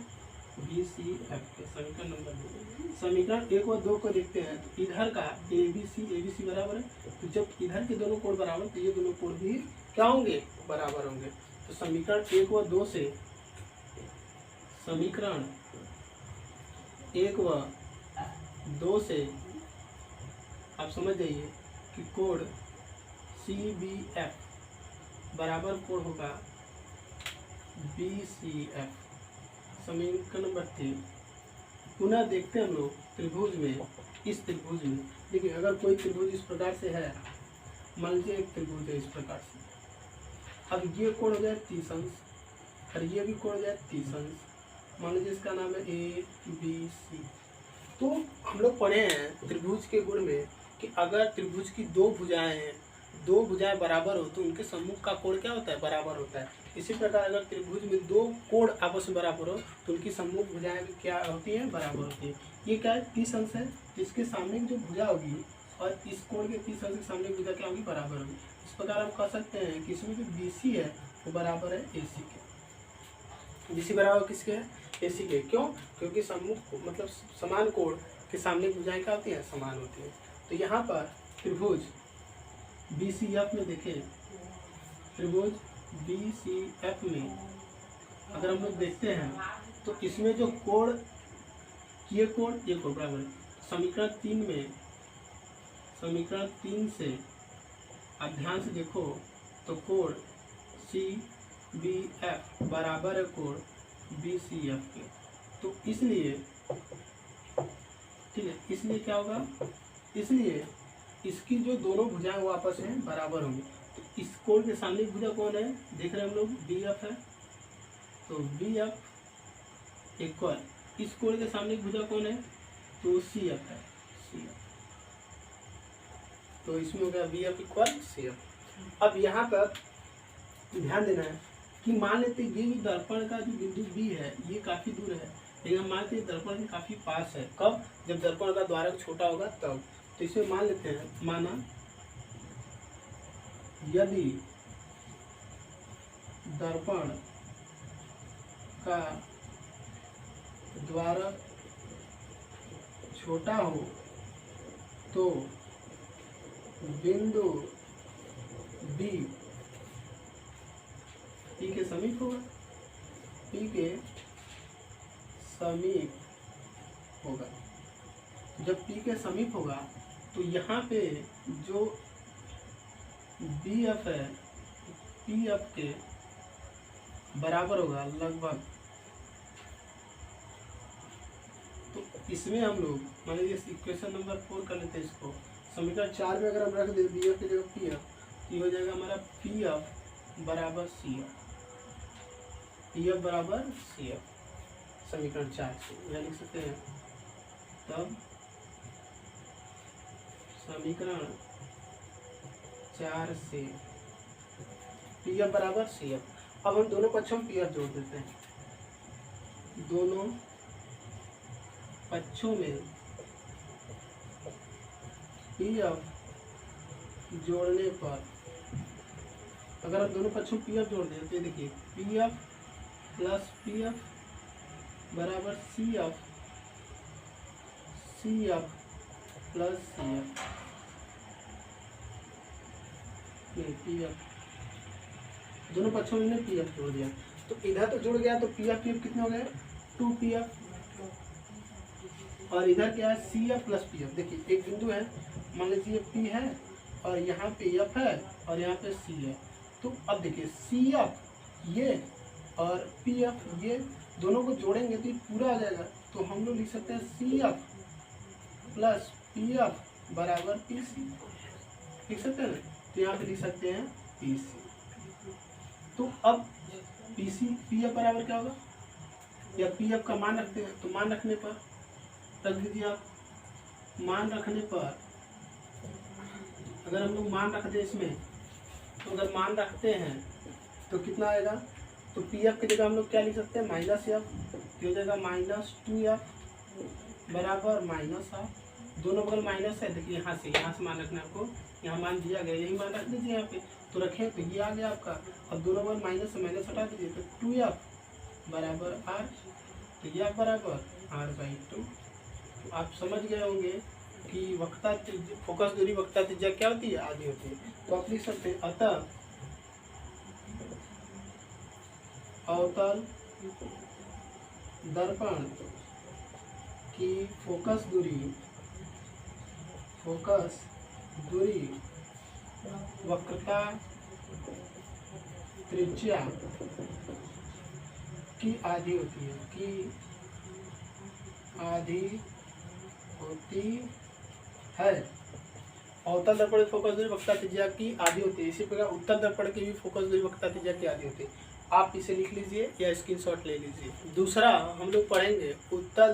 बी सी एफ के। समीकरण नंबर 2, समीकरण 1 और 2 को देखते हैं। तो इधर का ए बी सी बराबर है, तो जब इधर के दोनों कोण बराबर तो ये दोनों कोण भी क्या होंगे बराबर होंगे। तो समीकरण 1 व 2 से, समीकरण 1 व 2 से आप समझ जाइए कि कोण सी बी एफ बराबर कोण होगा बी सी एफ। समीकरण नंबर 3 पुनः देखते हैं हम लोग त्रिभुज में, इस त्रिभुज में देखिए अगर कोई त्रिभुज इस प्रकार से है, मान लीजिए एक त्रिभुज है इस प्रकार से, अब ये कोण हो जाए 30 अंश और ये भी कोण हो जाए 30 अंश, मान लीजिए इसका नाम है ए बी सी। तो हम लोग पढ़े हैं त्रिभुज के गुण में कि अगर त्रिभुज की दो भुजाएं हैं, दो भुजाएं बराबर हो तो उनके सम्मुख का कोण क्या होता है बराबर होता है। इसी प्रकार अगर त्रिभुज में दो कोण आपस में बराबर हो तो उनकी सम्मुख भुजाएं भी क्या होती हैं बराबर होती है। ये क्या है 30 अंश है, इसके सामने की जो भुजा होगी और इस कोण के 30 अंश के सामने की भुजा क्या होगी बराबर होगी। इस प्रकार हम कह सकते हैं कि इसमें जो बी सी है वो बराबर है ए सी के। बी सी बराबर किसके है ए सी के। क्यों? क्योंकि सम्मुख मतलब समान कोण के सामने भुजाएं क्या होती हैं समान होती हैं। तो यहाँ पर त्रिभुज बी सी एफ में देखें, त्रिभुज बी सी एफ में अगर हम लोग देखते हैं तो इसमें जो कोण ये कोण बराबर है, समीकरण 3 से आप ध्यान से देखो तो कोण CBF बराबर है कोण BCF के। तो इसलिए ठीक है, इसलिए क्या होगा, इसलिए इसकी जो दोनों भुजाएं वो आपस में बराबर होंगी। तो इस कोण के सामने की भुजा कौन है, देख रहे हैं हम लोग, BF है। तो BF इक्वल इस कोण के सामने की भुजा कौन है, तो CF है, CF। तो इसमें हो गया BF इक्वल CF। अब यहाँ पर ध्यान देना है कि मान लेते ये जो दर्पण का जो बिंदु B है ये काफी दूर है, लेकिन हम मानते हैं दर्पण के काफी पास है। कब, जब दर्पण का द्वारक छोटा होगा तब। तो इसमें मान लेते हैं, माना यदि दर्पण का द्वारक छोटा हो तो बिंदु B P के समीप होगा, P के समीप होगा। जब P के समीप होगा तो यहाँ पे जो BF है PF के बराबर होगा लगभग। तो इसमें हम लोग मान लीजिए इक्वेशन नंबर 4 कर लेते हैं इसको। समीकरण 4 में अगर हम रख दें BF की जगह PF तो ये हो जाएगा हमारा PF बराबर CF, PF बराबर CF। समीकरण 4 से यह लिख सकते हैं। तब समीकरण 4 से PF बराबर CF। अब हम दोनों पक्षों में PF जोड़ देते हैं। दोनों पक्षों में PF जोड़ने पर, अगर आप दोनों पक्षों में PF जोड़ दें तो देखिए PF प्लस PF बराबर CF, CF plus CF, PF दोनों पक्षों में PF जोड़ दिया। तो इधर तो जुड़ गया, तो PF कितने हो गए, 2PF। और इधर क्या है, CF प्लस PF। देखिए एक बिंदु है, मान लीजिए P है और यहाँ पे F है और यहाँ पे C है। तो अब देखिए CF ये और PF ये दोनों को जोड़ेंगे तो ये पूरा आ जाएगा। तो हम लोग लिख सकते हैं CF प्लस PF बराबर PC, लिख सकते हैं ना। तो यहाँ पे लिख सकते हैं PC। तो अब PF बराबर क्या होगा, या PF का मान रखते हैं तो मान रखने पर रख दीजिए आप। मान रखने पर अगर हम लोग मान रखते हैं इसमें, तो अगर मान रखते हैं तो कितना आएगा, तो PF की जगह हम लोग क्या लिख सकते हैं, -F, हो जाएगा -2F बराबर -हाफ। दोनों बगल माइनस है, देखिए यहाँ से मान रखना आपको, यहाँ मान दिया गया, यही मान रख दीजिए यहाँ पे। तो रखें तो ये आ गया आपका। अब दोनों बगल माइनस से माइनस हटा दीजिए तो 2F बराबर R, तो F बराबर R/2। तो आप समझ गए होंगे कि वक्रता फोकस दूरी वक्रता त्रिज्या क्या होती है, आधी होती है। तो आप लिख सकते हैं अतः अवतल दर्पण की फोकस दूरी वक्रता त्रिज्या की आधी होती है। अवतल दर्पण की फोकस दूरी वक्रता त्रिज्या की आधी होती है। इसी प्रकार उत्तल दर्पण की भी फोकस दूरी वक्रता त्रिज्या की आधी होती है। आप इसे लिख लीजिए या स्क्रीनशॉट ले लीजिए। दूसरा हम लोग पढ़ेंगे उत्तल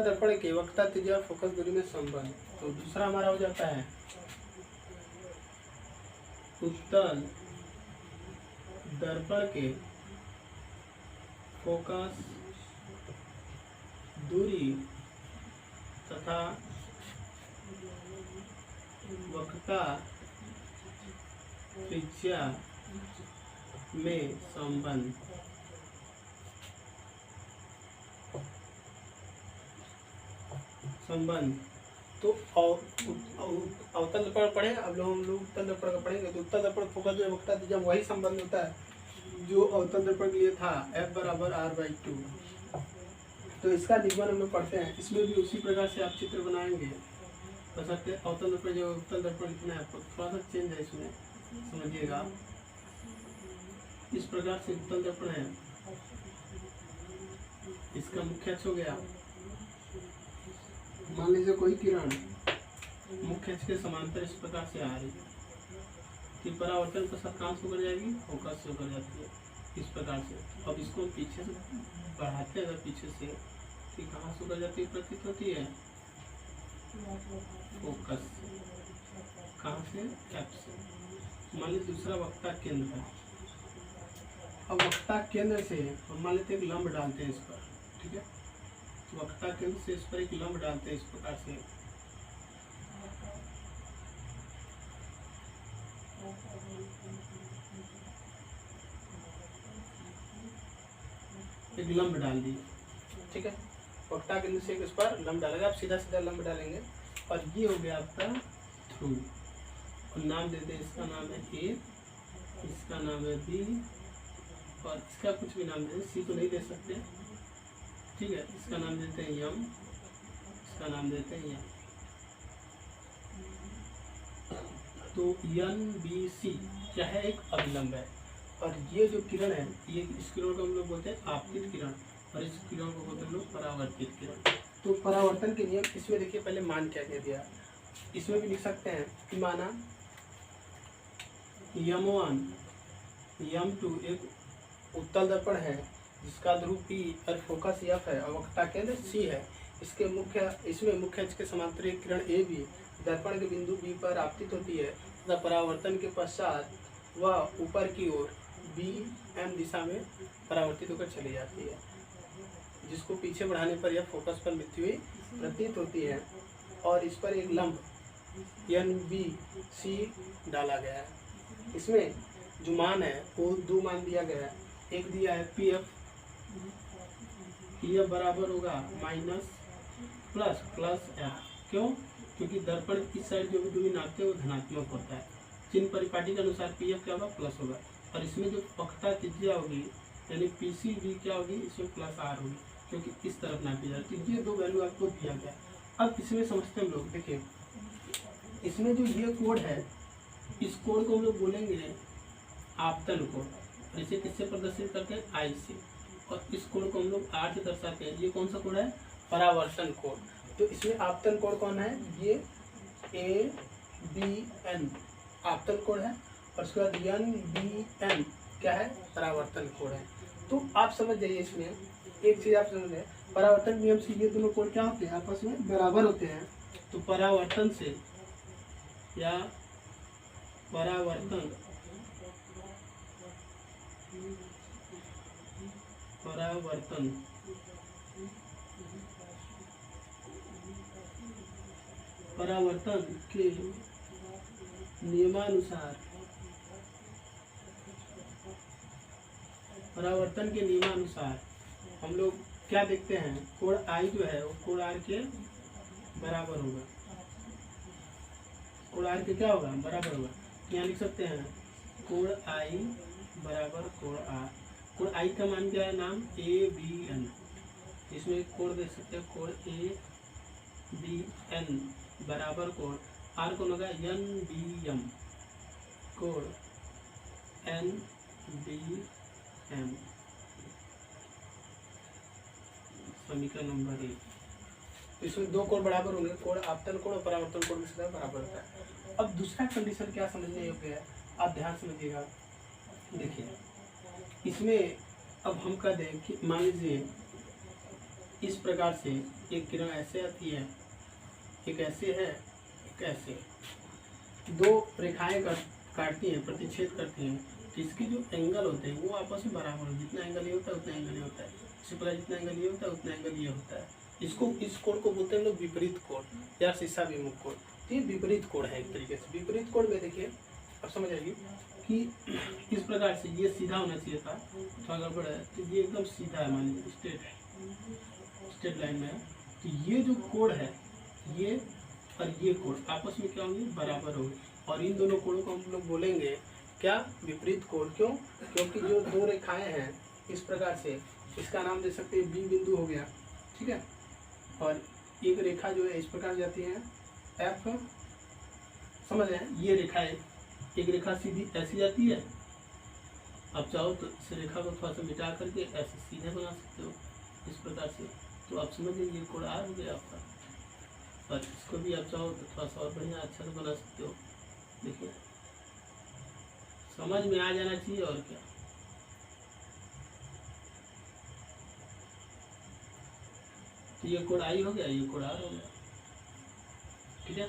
दर्पण के वक्रता त्रिज्या और फोकस दूरी में संबंध। तो दूसरा हमारा हो जाता है उत्तल दर्पण के फोकस दूरी तथा वक्रता त्रिज्या में संबंध। तो अवतल दर्पण पढ़े, अब हम लोग उत्तल दर्पण का पढ़ेंगे। तो उत्तल दर्पण फोकस जो वक्रता त्रिज्या वही संबंध होता है जो अवतल दर्पण के लिए था, F बराबर R/2। तो इसका निगमन हम लोग पढ़ते हैं। इसमें भी उसी प्रकार से आप चित्र बनाएंगे। बस अवतल दर्पण जो उत्तल दर्पण लिखना है आपको, थोड़ा सा चेंज है इसमें, समझिएगा। इस प्रकार से उत्तल दर्पण है, इसका मुख्य अक्ष हो गया। मान लीजिए कोई किरण मुख्य अक्ष के समांतर इस प्रकार से आ रही है, तो परावर्तन के साथ कहाँ से होकर जाएगी, फोकस से होकर जाती है इस प्रकार से। अब इसको पीछे से बढ़ाते हैं, अगर पीछे से, तो कहाँ से होकर जाती है, प्रतीत होती है फोकस। कहाँ से, कैप से। मान लीजिए दूसरा वक्ता केंद्र है। अब वक्ता केंद्र से हम मान लेते हैं एक लंब डालते हैं इस पर, ठीक है। तो वक्ता केंद्र से इस पर एक लंब डालते हैं इस प्रकार से। एक लंब डाल दिए, ठीक है। वक्ता केंद्र से इस पर लंब डालेगा, आप सीधा सीधा लंब डालेंगे और ये हो गया आपका थ्रू। और नाम दे दें, इसका नाम है ए, इसका नाम है बी, और इसका कुछ भी नाम दे दें, सी तो नहीं दे सकते, ठीक है। इसका नाम देते हैं यम, इसका नाम देते हैं यम। तो एन बी सी क्या है, एक अभिलंब है। और ये जो किरण है, ये इस किरण को हम लोग बोलते हैं आपतित किरण, और इस किरण को बोलते हैं लोग परावर्तित किरण। तो परावर्तन के नियम इसमें देखिए, पहले मान क्या कह दिया, इसमें भी लिख सकते हैं कि माना यम1 यम2 एक उत्तल दर्पण है जिसका ध्रुव P और फोकस F है और वक्ता केंद्र C है। इसमें मुख्य अक्ष के समांतर एक किरण A भी दर्पण के बिंदु B पर आपतित होती है तथा परावर्तन के पश्चात वह ऊपर की ओर BM दिशा में परावर्तित होकर चली जाती है, जिसको पीछे बढ़ाने पर यह फोकस पर मिलती हुई प्रतीत होती है। और इस पर एक लंब NBC डाला गया है। इसमें जो मान है वो दो मान दिया गया है। एक दिया है PF बराबर होगा माइनस प्लस F। क्यों? क्योंकि दर्पण इस साइड जो भी दूरी नापते हैं वो धनात्मक होता है। चिन्ह परिपाटी के अनुसार PF क्या होगा, प्लस होगा। और इसमें जो वक्ता त्रिज्या होगी यानी PCB क्या होगी, इसमें प्लस R होगी, क्योंकि इस तरफ नापी जा रही है। तो ये दो वैल्यू आपको दिया गया। अब इसमें समझते हैं हम लोग, देखिए इसमें जो ये कोण है, इस कोण को हम लोग बोलेंगे आपतन कोण, और इसे किससे प्रदर्शित करते हैं, I से। और इस कोण को हम लोग R से दर्शाते हैं। ये कौन सा कोण है, परावर्तन कोण। तो इसमें आपतन कोण कौन है, ये ABN आपतन कोण है, और उसके बाद NBN क्या है, परावर्तन कोण है। तो आप समझ जाइए, इसमें एक चीज आप समझ जाइए, परावर्तन नियम से ये दोनों कोण क्या होते हैं, आपस में बराबर होते हैं। तो परावर्तन से या परावर्तन के नियमानुसार हम लोग क्या देखते हैं, कोण I जो है वो कोण R के बराबर होगा। कोण R के क्या होगा, बराबर होगा। यहाँ लिख सकते हैं कोण I बराबर कोण R। कोण I का मान क्या है, नाम ABN। इसमें कोण देख सकते हैं, कोण ABN बराबर कोण R कौन होगा, NBM। कोण NBM समीकरण नंबर 1। तो इसमें दो कोण बराबर होंगे, कोण आपतन कोण और परावर्तन कोण के बराबर होता है। अब दूसरा कंडीशन क्या समझने योग्य है, आप ध्यान समझिएगा। देखिए इसमें अब हम कह दें कि मान लीजिए इस प्रकार से एक किरण ऐसे आती है, एक ऐसे है, एक ऐसे, दो रेखाएं काटती हैं, प्रतिच्छेद करती हैं। तो इसके जो एंगल होते हैं वो आपस में बराबर हो, जितना एंगल ये होता है उतना एंगल ये होता है। इसी प्रकार जितना एंगल ये होता है उतना एंगल ये होता है। इस कोण को बोलते हैं लोग विपरीत कोण या शीशा विमुख कोण। तो ये विपरीत कोण है एक तरीके से। विपरीत कोण में देखिए अब समझ आइए कि इस प्रकार से ये सीधा होना चाहिए था, थोड़ा गड़बड़ है, तो ये एकदम सीधा है, मान लीजिए स्ट्रेट लाइन में है। तो ये जो कोण है, ये और ये कोण आपस में क्या होंगे, बराबर होंगे। और इन दोनों कोणों को हम लोग बोलेंगे क्या, विपरीत कोण। क्यों? क्योंकि जो दो रेखाएं हैं इस प्रकार से, इसका नाम दे सकते हैं बी बिंदु हो गया, ठीक है। और एक रेखा जो है इस प्रकार जाती है एफ, समझ रहे हैं, ये रेखा है, एक रेखा सीधी ऐसी जाती है, आप चाहो तो इस रेखा को थोड़ा सा मिटा करके ऐसे सीधे बना सकते हो इस प्रकार से, तो आप समझ लीजिए ये कोण आर हो गया आपका। और इसको भी आप चाहो तो थोड़ा सा और बढ़िया अच्छा से बना सकते हो। देखिए समझ में आ जाना चाहिए और क्या। तो ये कोण आई हो गया, ये कोण आर हो गया, ठीक है।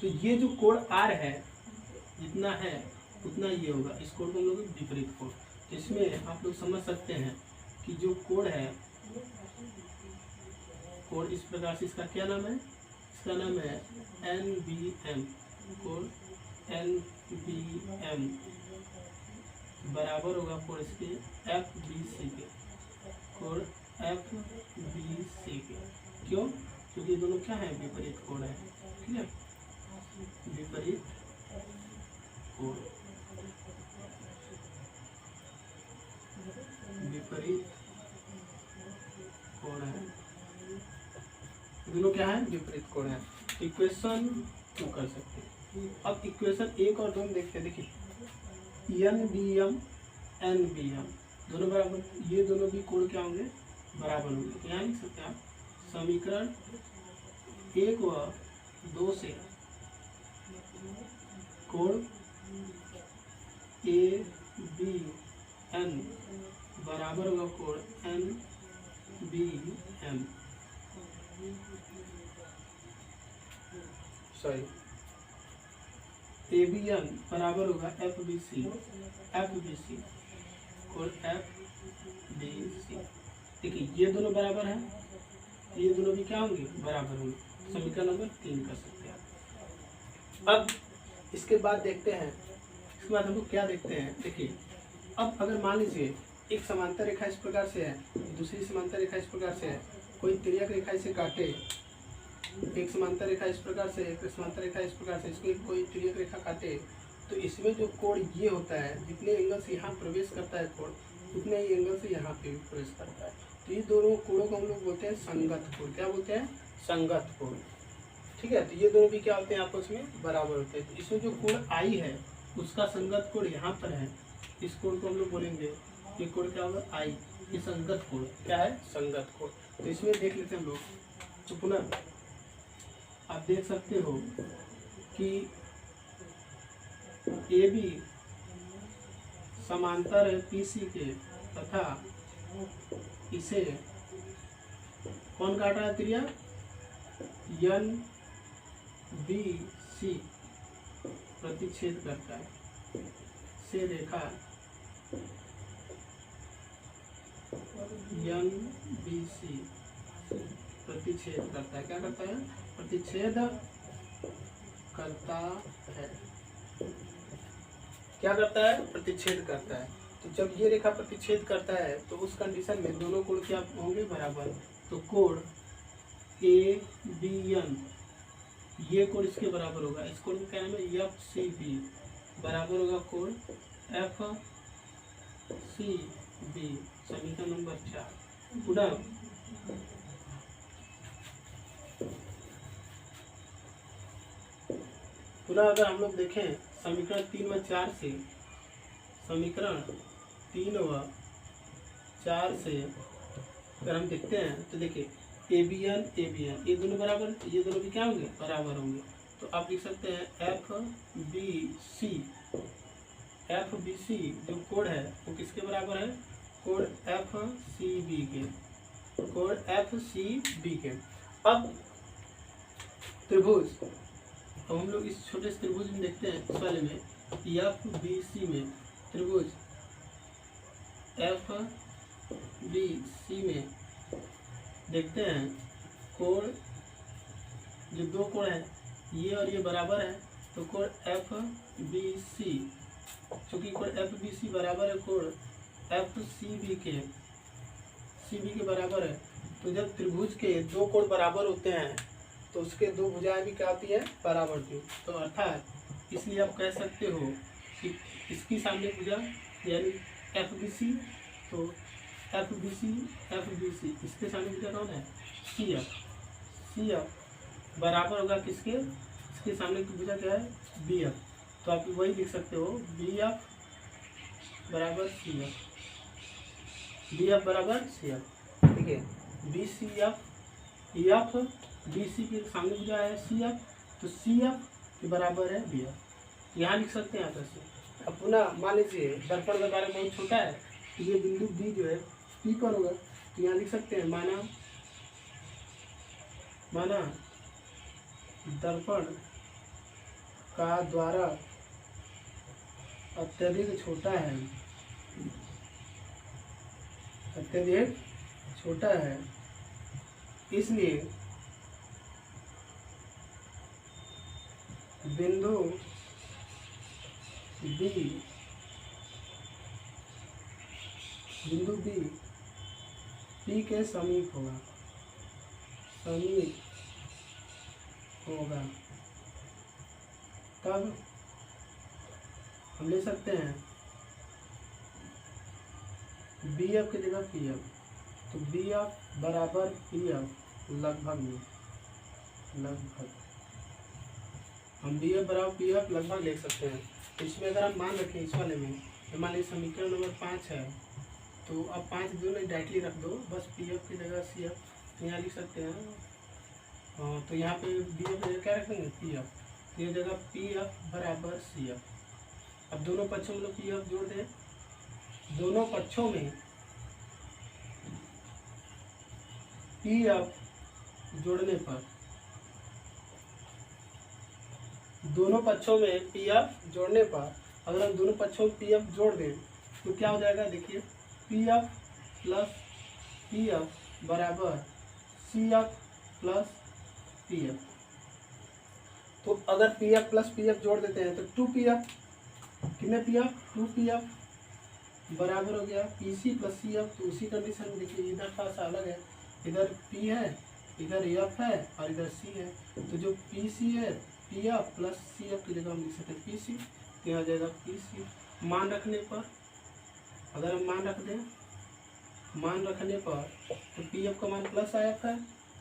तो ये जो कोण आर है जितना है उतना ये होगा, इस कोण को हम लोग विपरीत कोण। तो इसमें आप लोग समझ सकते हैं कि जो कोण है, कोण इस प्रकार से, इसका क्या नाम है, इसका नाम है NBM, कोण NBM बराबर होगा कोण इसके FBC के, कोण FBC के। क्यों? क्योंकि ये दोनों क्या है, विपरीत कोण है, ठीक है, विपरीत कोण, विपरीत कोण है, दोनों क्या है, विपरीत कोण है। इक्वेशन 2 कर सकते हैं। अब इक्वेशन 1 और 2 देखते हैं। देखिए NBM NBM दोनों बराबर, ये दोनों भी कोण क्या होंगे, बराबर होंगे। तो यहाँ लिख सकते हैं आप समीकरण 1 व 2 से कोण ABN बराबर होगा कोण NBM, सॉरी ABN बराबर होगा FBC, FBC कोण FBC। देखिए ये दोनों बराबर हैं, ये दोनों भी क्या होंगे, बराबर होंगे। समीकरण नंबर 3 कर सकते हैं। अब इसके बाद देखते हैं, इसके बाद हम लोग क्या देखते हैं। देखिए अब अगर मान लीजिए एक समांतर रेखा इस प्रकार से है, दूसरी समांतर रेखा इस प्रकार से है, कोई तिर्यक रेखा इसे काटे, एक समांतर रेखा इस प्रकार से, एक समांतर रेखा इस प्रकार से, इसको कोई तिर्यक रेखा काटे, तो इसमें जो कोण ये होता है, जितने एंगल से यहाँ प्रवेश करता है कोण, उतने ही एंगल से यहाँ पे भी प्रवेश करता है। तो ये दोनों कोणों को हम लोग बोलते हैं संगत कोण। क्या बोलते हैं, संगत कोण, ठीक है। तो ये दोनों भी क्या होते हैं, आपस में बराबर होते हैं। तो इसमें जो कोण आई है उसका संगत कोण यहाँ पर है, इस कोण को हम लोग बोलेंगे, ये कोण क्या होगा, आई, ये संगत कोण क्या है, संगत कोण। तो इसमें देख लेते हैं हम लोग, तो पुनः आप देख सकते हो कि AB समांतर है PC के, तथा इसे कौन काट रहा है, त्रिज्या NBC प्रतिच्छेद करता है, से रेखा NBC प्रतिच्छेद करता है। क्या करता है, प्रतिच्छेद करता है, क्या करता है, प्रतिच्छेद करता है। तो जब ये रेखा प्रतिच्छेद करता है तो उस कंडीशन में दोनों कोण क्या होंगे, बराबर। तो कोण ABN, ये कोण इसके बराबर होगा, इस कोण का क्या नाम है, FCB बराबर होगा कोण FCB। समीकरण नंबर 4। पुनः अगर हम लोग देखें समीकरण 3 व 4 से, समीकरण 3 व 4 से अगर हम देखते हैं तो देखिए ABN ये दोनों बराबर, ये दोनों भी क्या होंगे, बराबर होंगे। तो आप लिख सकते हैं FBC जो कोण है वो किसके बराबर है, कोण FCB के, कोण FCB के। अब त्रिभुज, अब हम लोग इस छोटे से त्रिभुज में देखते हैं, इस वाले में FBC में, त्रिभुज FBC में देखते हैं कोण, जो दो कोण है ये और ये बराबर है, तो कोण FBC, चूंकि कोण FBC बराबर है कोण FCB के, CB के बराबर है, तो जब त्रिभुज के दो कोण बराबर होते हैं तो उसके दो भुजाएं भी क्या होती है, बराबर होती है। तो अर्थात इसलिए आप कह सकते हो कि इसकी सामने भुजा यानी FBC, तो एफ बी सी इसके सामने भुजा कौन है, सी एफ बराबर होगा किसके, इसके सामने की भुजा क्या है, बी एफ। तो आप वही लिख सकते हो, बी एफ बराबर सी एफ, बी एफ बराबर सी एफ, ठीक है। B C F, F B C के सामने भुजा है सी एफ, तो सी एफ के बराबर है बी एफ, यहाँ लिख सकते हैं आप ऐसे। अब पुनः मान लीजिए दर्पण का कार्य बहुत छोटा है, तो ये बिंदु बी जो है पी पर होगा, तो यहाँ लिख सकते हैं माना दर्पण का द्वारा अत्यधिक छोटा है, अत्यधिक छोटा है, इसलिए बिंदु बी पी के समीप होगा, तब हम ले सकते हैं बी एफ की जगह पी एफ, तो बी एफ बराबर पी एफ लगभग हम बी एफ बराबर पी एफ लगभग ले सकते हैं। इसमें अगर हम मान रखें इस वाले में, तो मान लीजिए समीकरण नंबर 5 है, तो अब 5 दोनों डायरेक्टली रख दो, बस पी एफ की जगह सी एफ, तो यहाँ लिख सकते हैं। तो यहाँ पे बी एफ की जगह क्या रखेंगे, पी एफ, तो ये जगह पी एफ बराबर सी एफ। अब दोनों पक्षों में पी एफ जोड़ दें, दोनों पक्षों में पी एफ जोड़ने पर, दोनों पक्षों में पी एफ जोड़ने पर अगर हम दोनों पक्षों में पी एफ जोड़ दें तो क्या हो जाएगा, देखिए P F plus P F बराबर C F plus P F. तो अगर P F plus P F जोड़ देते हैं तो 2 पी एफ, कितने पी एफ, 2 पी एफ बराबर हो गया P C plus C F. तो उसी कंडीशन में देखिए इधर थोड़ा सा अलग है, इधर पी है, इधर एफ है और इधर सी है, तो जो पी सी है P F plus C F की जगह हम लिख सकते हैं पी सी, तो यहाँ जाएगा पी सी। मान रखने पर, अगर हम मान रख दें, मान रखने पर तो पी एफ का मान प्लस आई एफ है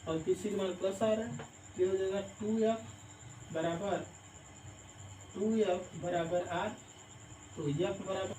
और पी सी का मान प्लस आ रहा है, तो यह हो जाएगा 2 एफ बराबर आर, तो एफ बराबर